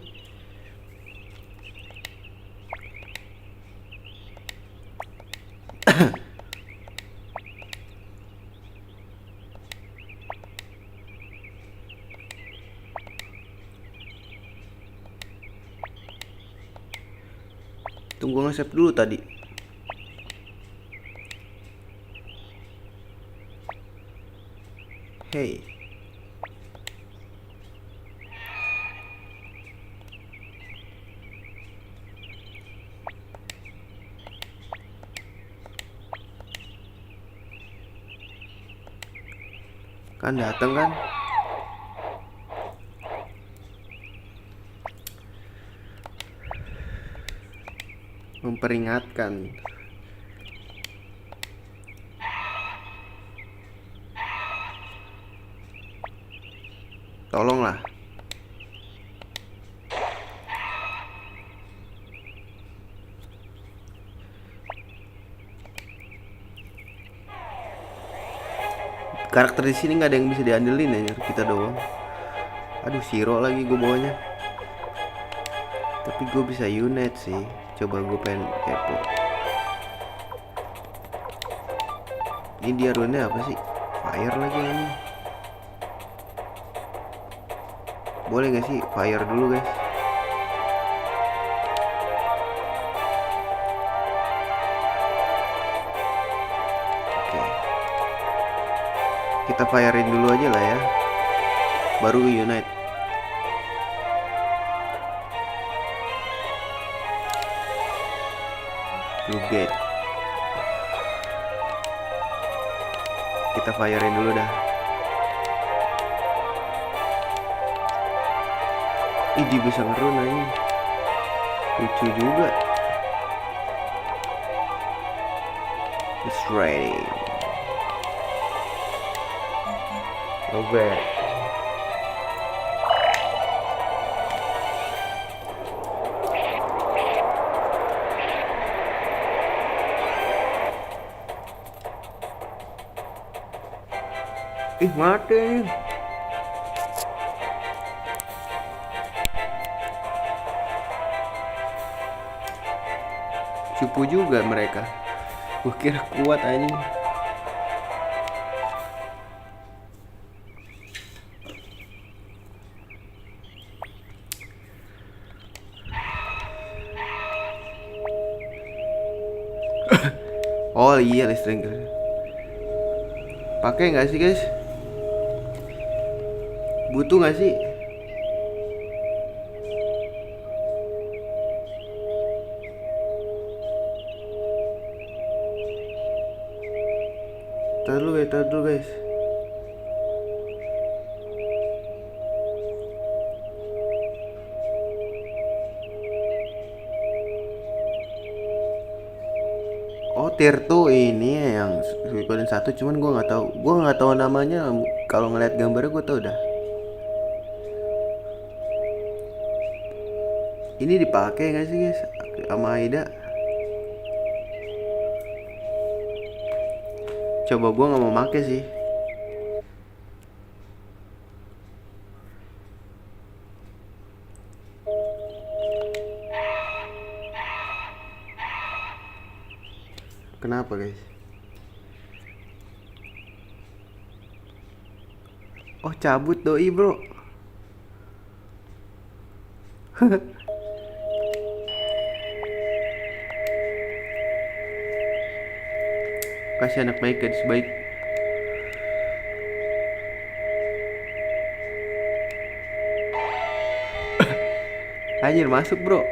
Tunggu nge-save dulu tadi. Hey. Kan dateng kan? Memperingatkan. Tolonglah. Karakter di sini nggak ada yang bisa diandelin ya, kita doang. Aduh, Shiro lagi gue bawanya. Tapi gue bisa unit sih. Coba gue pengen kepo. Ini dia rune apa sih? Fire lagi ini. Boleh gak sih fire dulu guys? Oke. Kita firein dulu aja lah ya. Baru unite. Blue gate. Kita firein dulu dah. Ih, dia bisa ngerun aja. Lucu juga. It's ready. Not bad. Ih, mati. Cupu juga mereka. Gue kira kuat anjing. Oh iya, listrik. Pakai nggak sih guys? Butuh nggak sih? Tar dulu guys. Oh, tier 2 ini yang Suikoden 1, cuman gue nggak tahu namanya. Kalau ngeliat gambarnya gue tau dah. Ini dipakai nggak sih guys sama Aida? Coba gue nggak mau make sih. Kenapa guys? Oh, cabut doi bro. Kasih anak baik gadis baik. Anjir, masuk bro.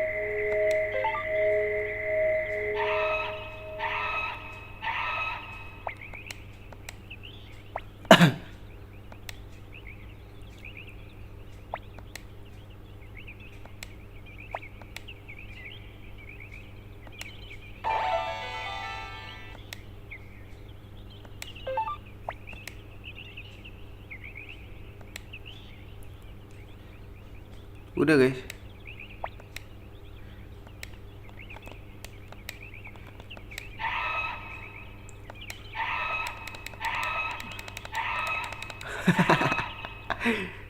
Udah guys.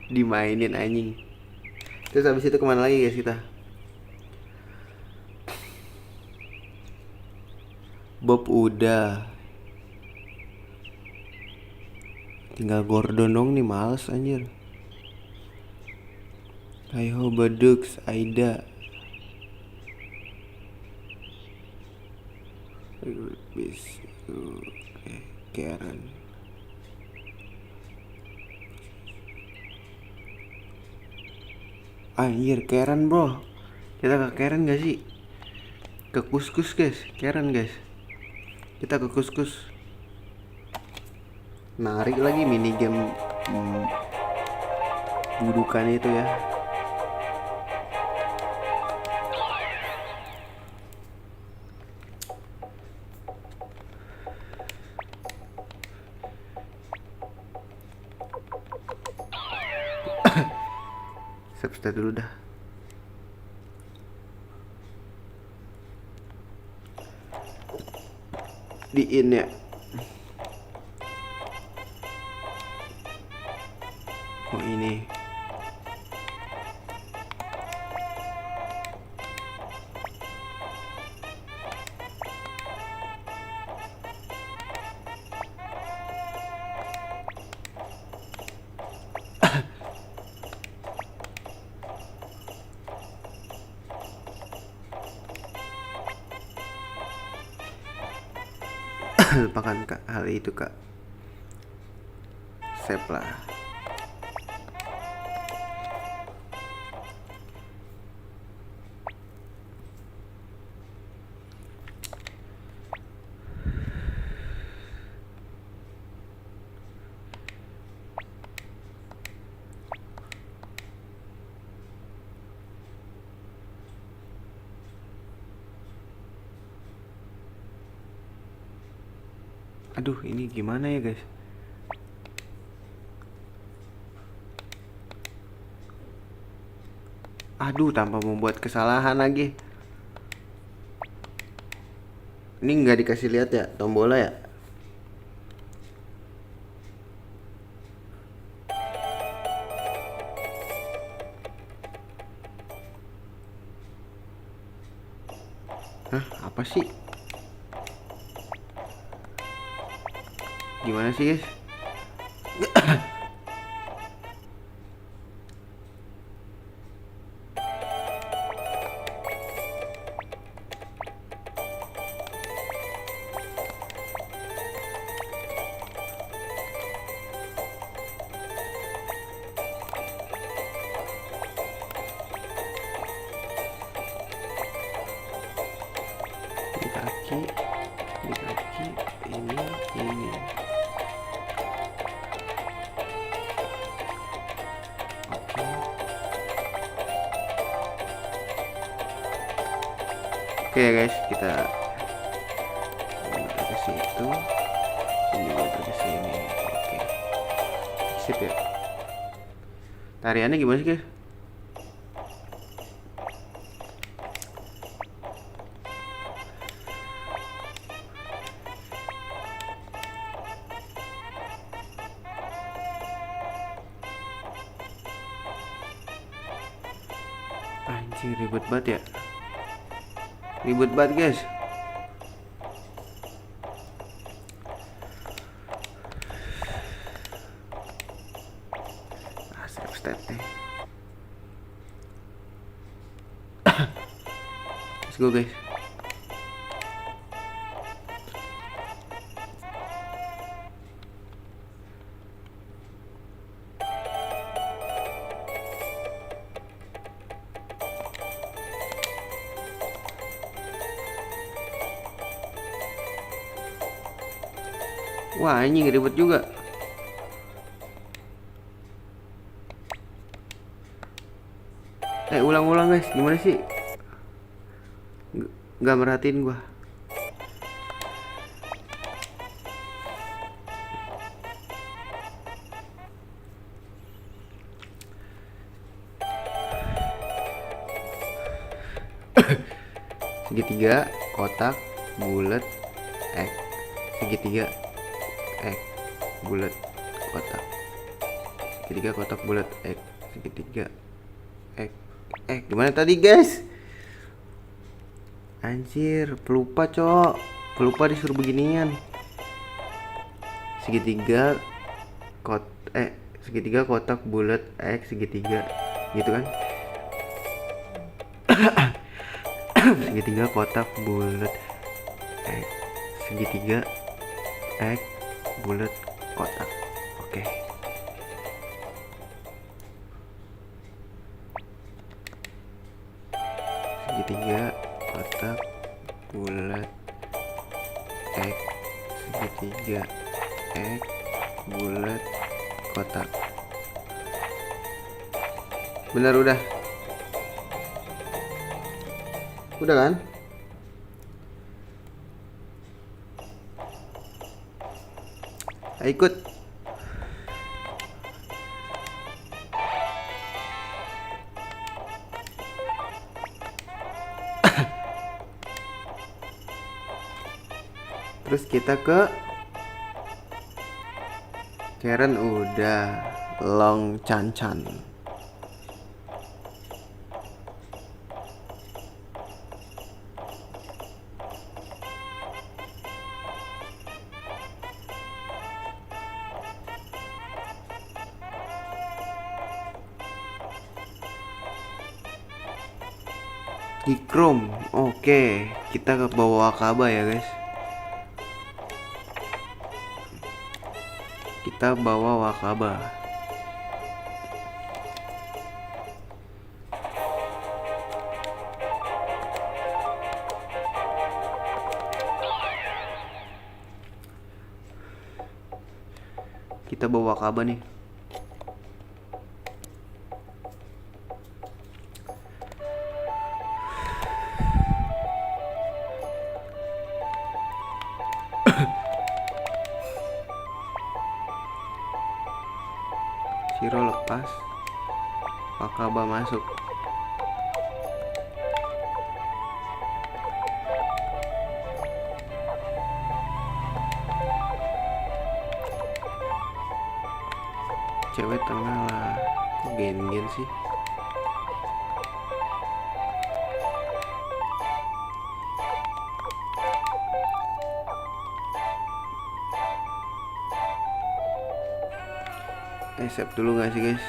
Dimainin anjing. Terus habis itu kemana lagi guys kita? Bob udah. Tinggal Gordon dong nih, males anjir. Ayo Badux, Aida. Bis. Karen. Anjir, Karen bro. Kita ke Karen gak sih? Ke Kuskus guys, Karen guys. Kita ke Kuskus. Narik lagi mini game dudukannya itu ya. Substat dulu dah. Di in ya. Oh ini. Lupakan kak hal itu kak. Save lah. Aduh, ini gimana ya guys? Aduh, tanpa membuat kesalahan lagi. Ini nggak dikasih lihat ya tombolnya ya? Hah, apa sih? Gimana sih guys? Di kaki, ini. Oke guys, kita muter ke situ, ini muter ke sini. Oke, sip ya. Tariannya gimana sih guys? Anjing, ribet banget ya. Ribet banget guys. Save stat nih. Let's go guys. Wah, anjing ribet juga. Ulang-ulang guys, gimana sih? Nggak merhatiin gua. Segitiga, kotak, bulat, X. Segitiga, X, bulat, kotak. Segitiga, kotak, bulat, X. Segitiga, X. Gimana tadi guys? Anjir, pelupa cok. Pelupa disuruh beginian. Segitiga, segitiga, kotak, bulat, X, segitiga. Gitu kan? Segitiga, kotak, bulat, X. Segitiga, X, bulat, kotak. Oke. Segitiga, kotak, bulat, X. Segitiga, X, bulat, Kota. Bener udah. Udah kan? Ayo ikut. Terus kita ke Karen udah. Long Chan Chan. Di Chrome. Oke, kita ke bawah Wakaba ya guys. Kita bawa Wakaba. Kita bawa Wakaba nih. Shiro lepas, Wakaba masuk. Cewek tengah lah. Kok gen-gen sih? Save dulu gak sih guys?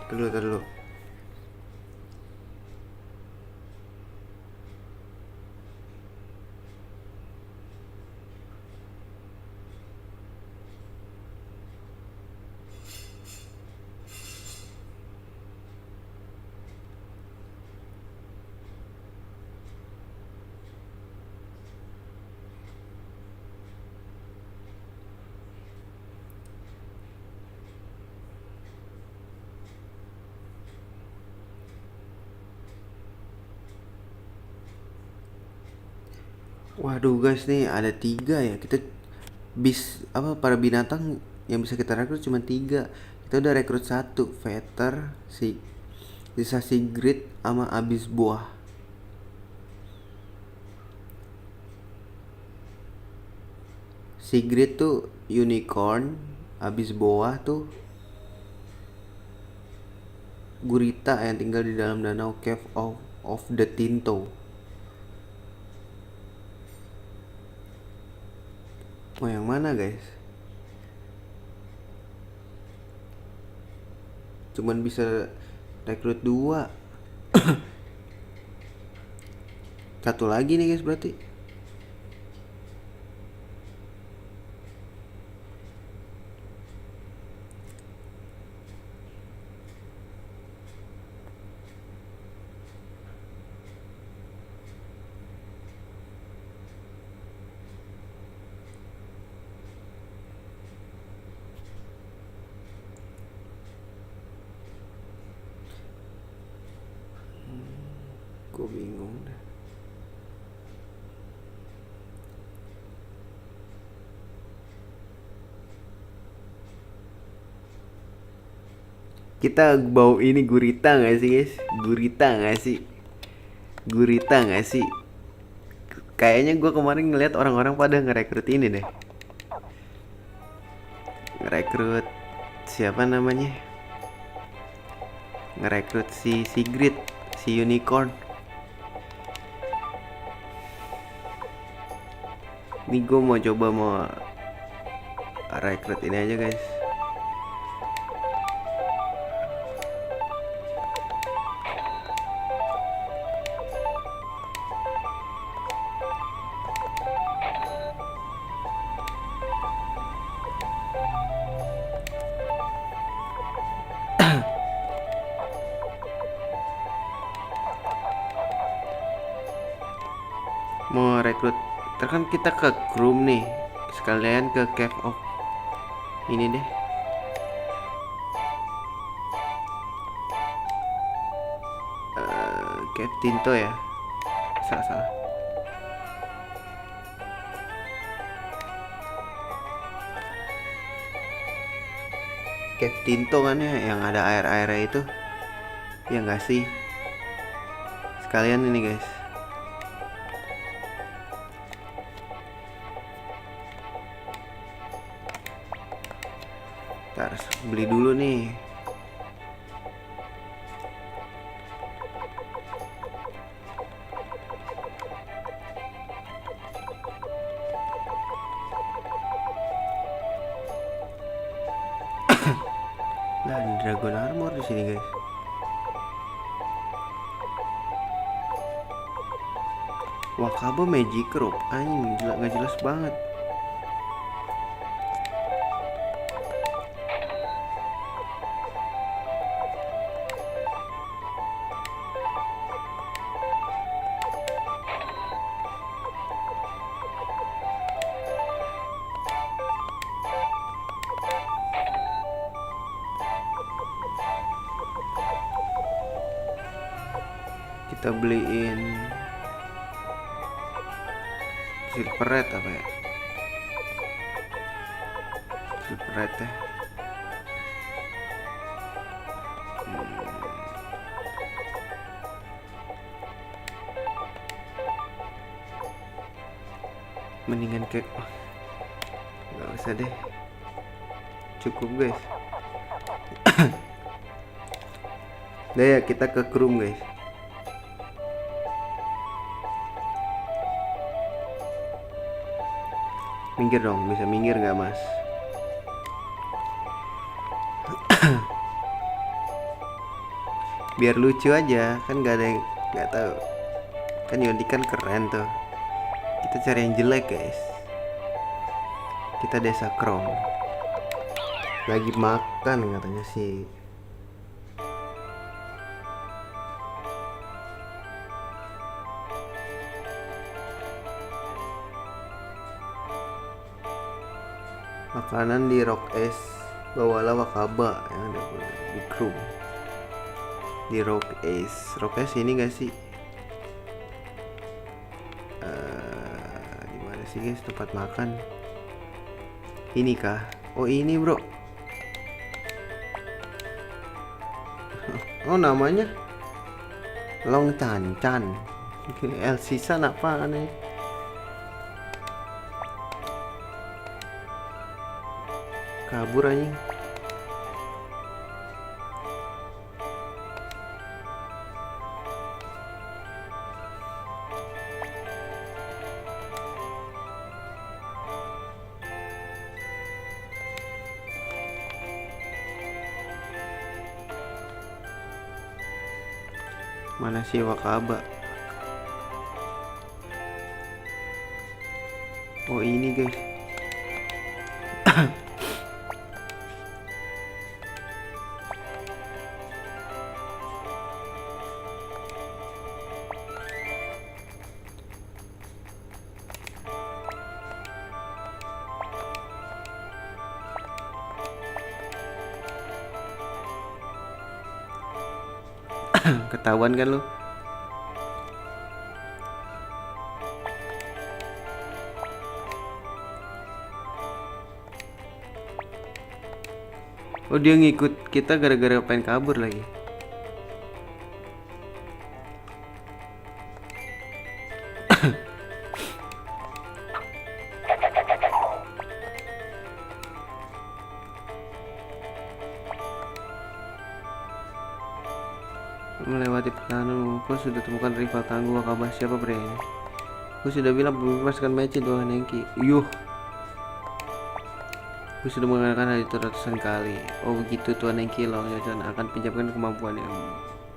Dulu. Waduh guys, nih ada 3 ya. Kita para binatang yang bisa kita rekrut cuma 3. Kita udah rekrut 1, Veter, sisa Sigrid sama Abis Buah. Sigrid tuh unicorn, Abis Buah tuh gurita yang tinggal di dalam danau Cave of the Tinto. Mau yang mana guys? Cuman bisa rekrut 2. Satu lagi nih guys berarti. Gue bingung dah. Kita bau ini gurita gak sih guys? Gurita gak sih? Kayaknya gue kemarin ngeliat orang-orang pada ngerekrut ini deh. Ngerekrut siapa namanya? Ngerekrut si Sigrid, si unicorn. Ini gue mau rekrut ini aja guys. Mau rekrut. Terkan kita ke Groom nih. Sekalian ke Cave of ini deh. Cave Tinto ya. Salah. Cave Tinto kan ya, yang ada air-airnya itu. Ya enggak sih? Sekalian ini guys. Ntar beli dulu nih. Nah, ada Dragon Armor di sini guys. Wakaba Magic Rope, anjing gila, nggak jelas banget. Kita beliin Silver Red apa ya? Silver Red ya. Mendingan kayak nggak usah deh, cukup guys. Udah ya, kita ke Groom guys. Minggir dong, bisa minggir nggak mas? Biar lucu aja, kan nggak ada yang nggak tahu. Kan Yonti kan keren tuh. Kita cari yang jelek guys. Kita desa Krom. Lagi makan katanya sih. Makanan di Rock Ace, bawalah Wakaba yang ada di Groom. Di Rock Ace ini gak sih? Di mana sih guys tempat makan? Ini kah? Oh ini bro. Oh namanya Long Chan Chan. El Sisan apaan nih? Kabur anjing. Mana sih Wakaba? Oh ini guys. Ketahuan kan lu? Oh dia ngikut kita gara-gara pengen kabur lagi. Melewati pertahanan, kau sudah temukan rival tangguh Wakaba. Siapa pria ini? Aku sudah bilang bebaskan Mechin Tuan Hengki. Yuh. Aku sudah mengatakan hal itu ratusan kali. Oh begitu Tuan Hengki, Long-Chan akan pinjamkan kemampuan yang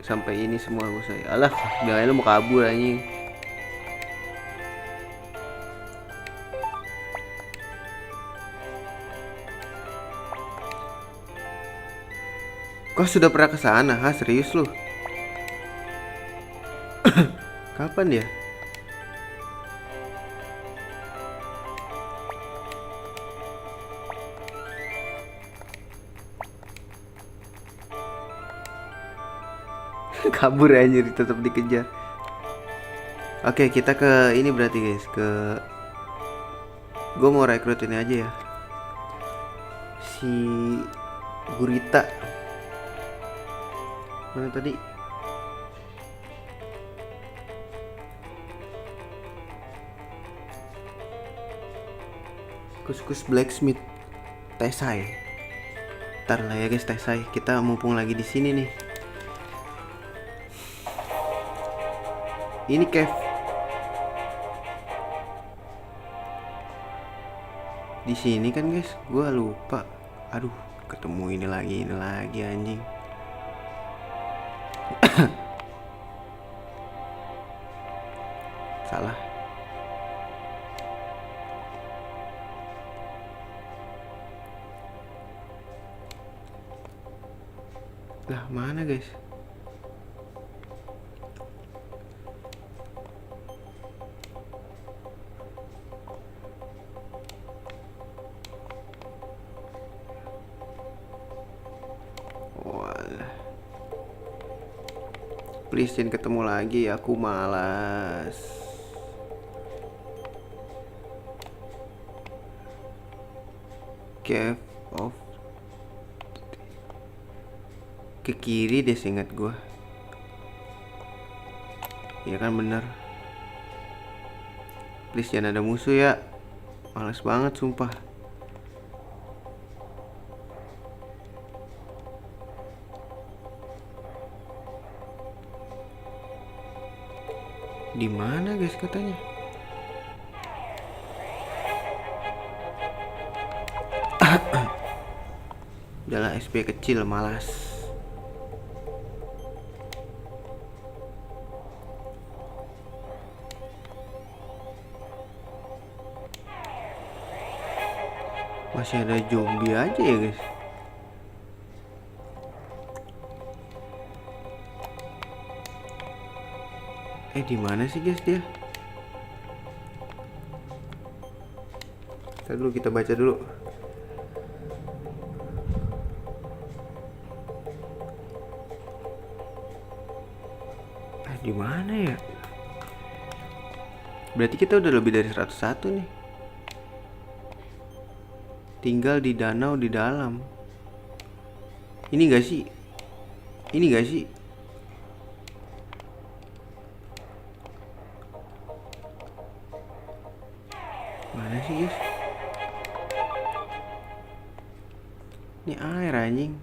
sampai ini semua aku saya. Alah, bilangnya lu mau kabur anjing. Kau sudah pernah ke sana? Hah, serius lu? Kapan ya? kabur anjir, tetap dikejar. Oke, kita ke ini berarti guys, gue mau rekrut ini aja ya, si Gurita. Mana tadi? Kus blacksmith. Tesai. Ntar lah ya guys, Tesai. Kita mumpung lagi di sini nih. Ini cave. Di sini kan guys, gua lupa. Aduh, ketemu ini lagi anjing. Salah. Lah, mana guys? Walah. Please jangan ketemu lagi, aku malas. Cave of ke kiri deh seingat gua. Iya kan bener. Please jangan ada musuh ya. Males banget sumpah. Di mana guys katanya? Udahlah, SP kecil, malas. Masih ada zombie aja ya guys. Di mana sih guys dia? Ntar dulu kita baca dulu. Di mana ya? Berarti kita udah lebih dari 101 nih. Tinggal di danau di dalam. Ini gak sih? Ini gak sih? Mana sih guys? Ini air anjing.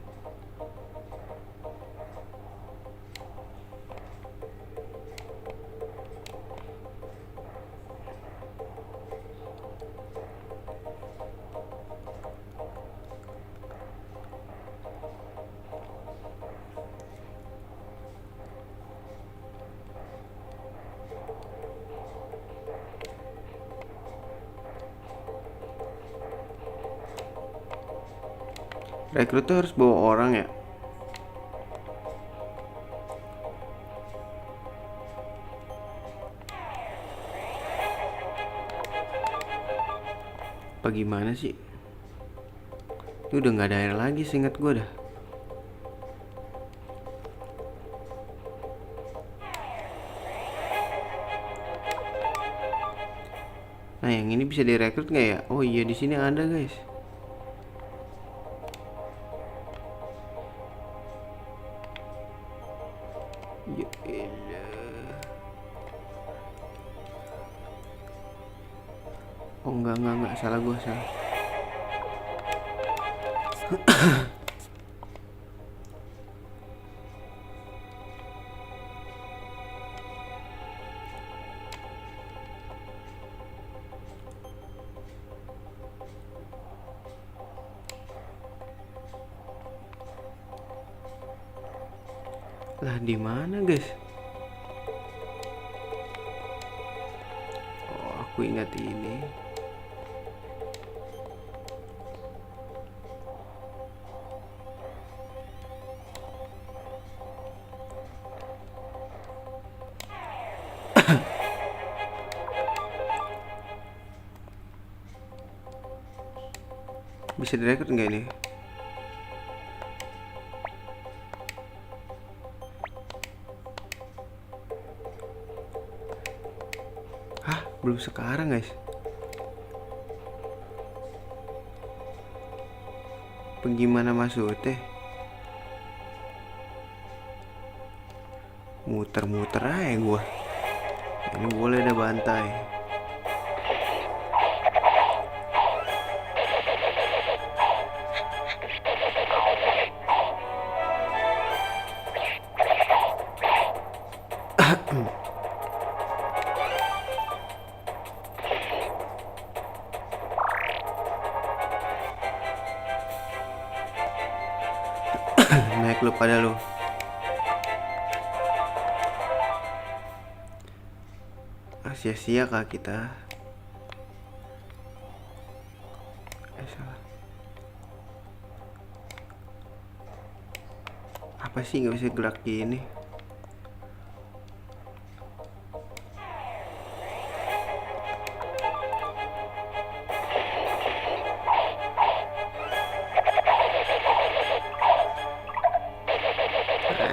Rekrut tuh harus bawa orang ya? Apa gimana sih? Ini udah gak ada air lagi seingat gue dah. Nah yang ini bisa direkrut nggak ya? Oh iya di sini ada guys. Ya elah. Oh enggak, salah gua, salah. Lah di mana guys? Oh aku ingat ini. Bisa direkrut nggak ini? Belum sekarang guys. Bagaimana masuk teh? Muter-muter aja gua. Ini boleh ada bantai. Naik lu pada lu. Sia-sia kah kita? Salah. Apa sih nggak bisa gerak gini?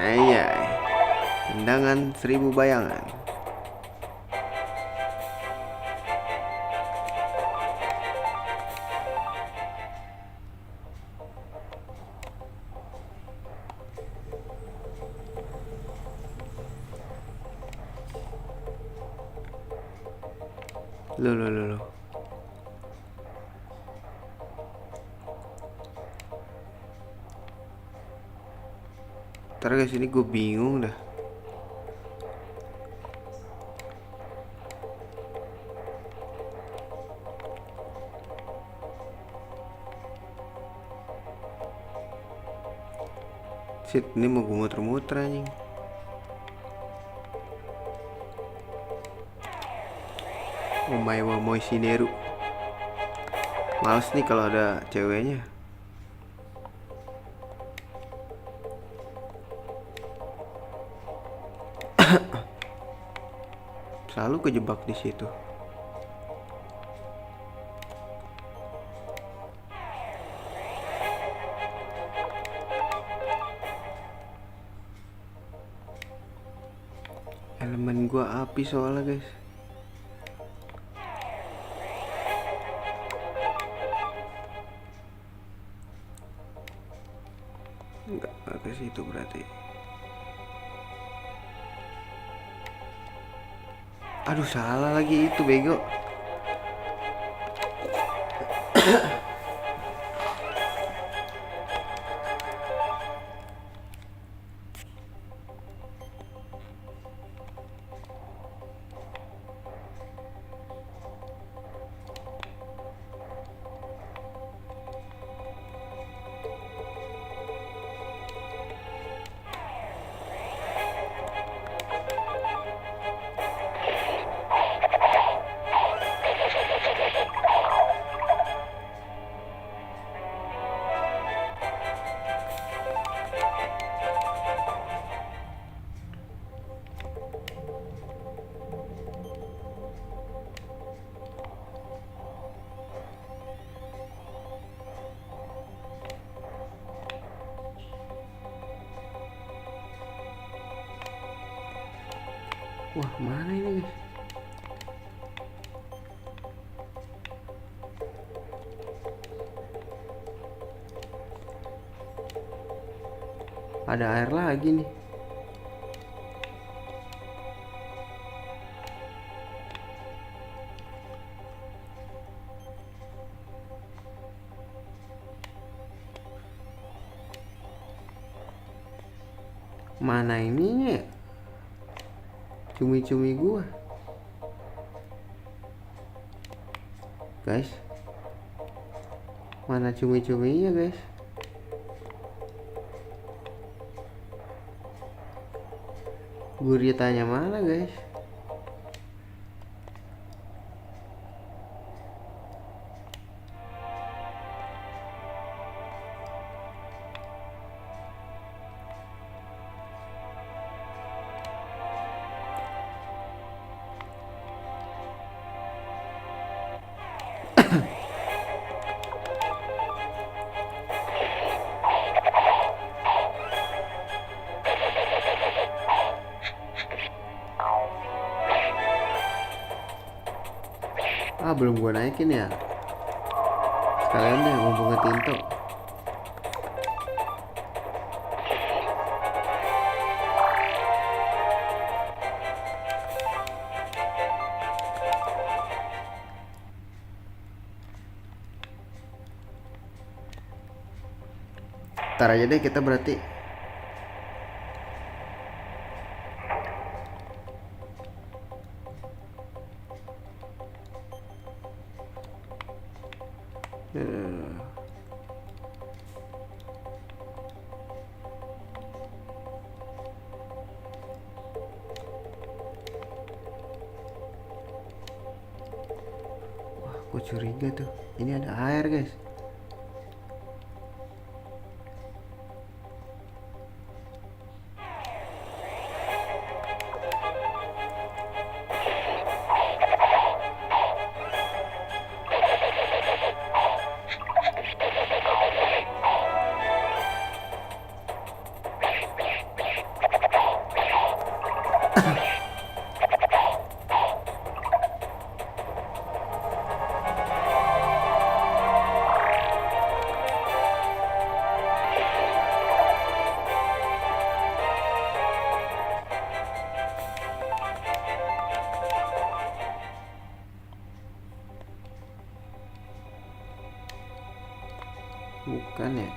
Ayai, tendangan 1000 bayangan. Loh. Ntar guys, ini gue bingung dah. Shit, ini mau gue muter-muter anjing. Omae wa moishineru. Males nih kalau ada ceweknya. Selalu kejebak di situ. Elemen gua api soalnya guys. Enggak ke situ berarti. Aduh, salah lagi itu bego. Wah, mana ini guys? Ada air lagi nih. Mana ininya? Cumi-cumi gua. Guys. Mana cumi-cuminya, guys? Guritanya mana, guys? Ah, belum gua naikin ya. Sekalian deh mumpung ngetinto. Ntar aja deh kita berarti. Wah, aku curiga tuh. Ini ada air, guys. Bukan ya?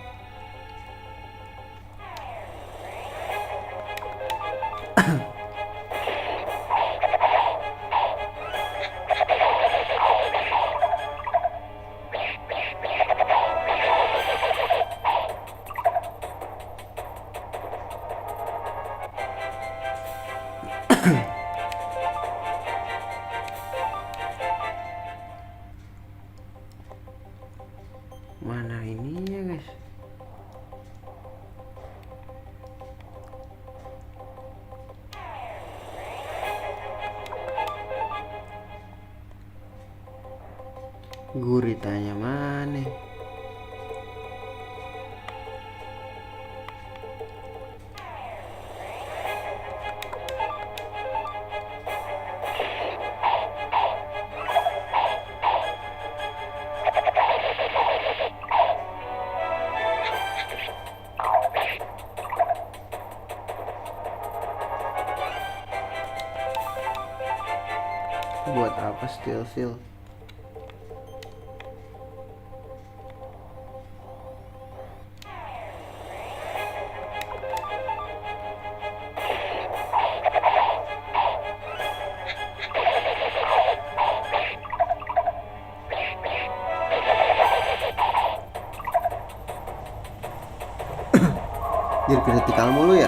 Mana ininya, guys? Guritanya mana? Buat apa steel seal? Jadi kritikal mulu ya.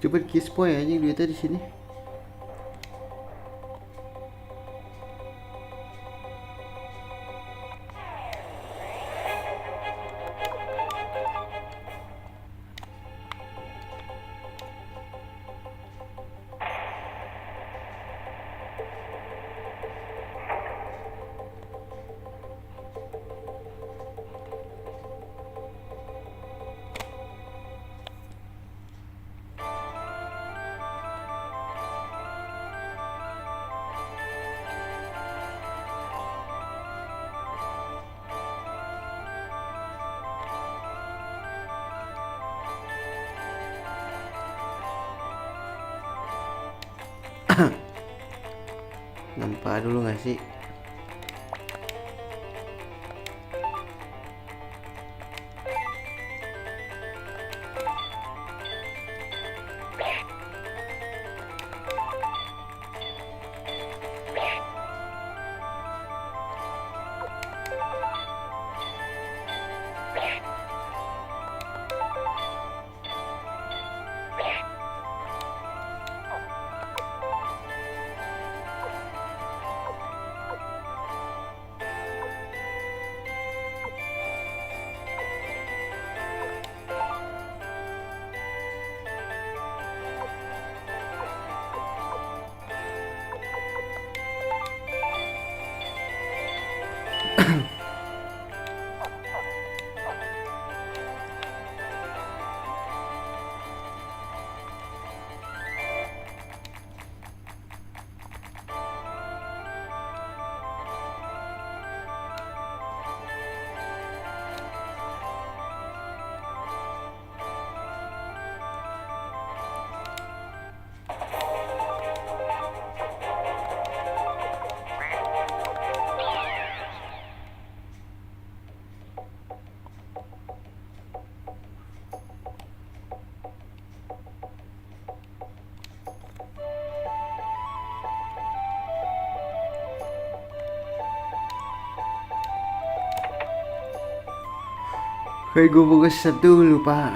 Coba kiss point aja duitnya di sini. Nampak dulu gak sih? Kayak gue mau ngeset dulu pak.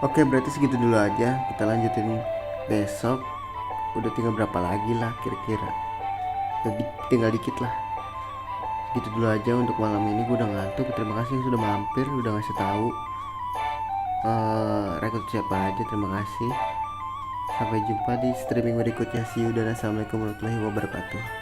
Oke, berarti segitu dulu aja. Kita lanjutin besok. Udah tinggal berapa lagi lah kira-kira. Tinggal dikit lah. Gitu dulu aja untuk malam ini. Gue udah ngantuk. Terima kasih yang sudah mampir, udah ngasih tahu rekrut siapa aja. Terima kasih. Sampai jumpa di streaming berikutnya. See you dan assalamualaikum warahmatullahi wabarakatuh.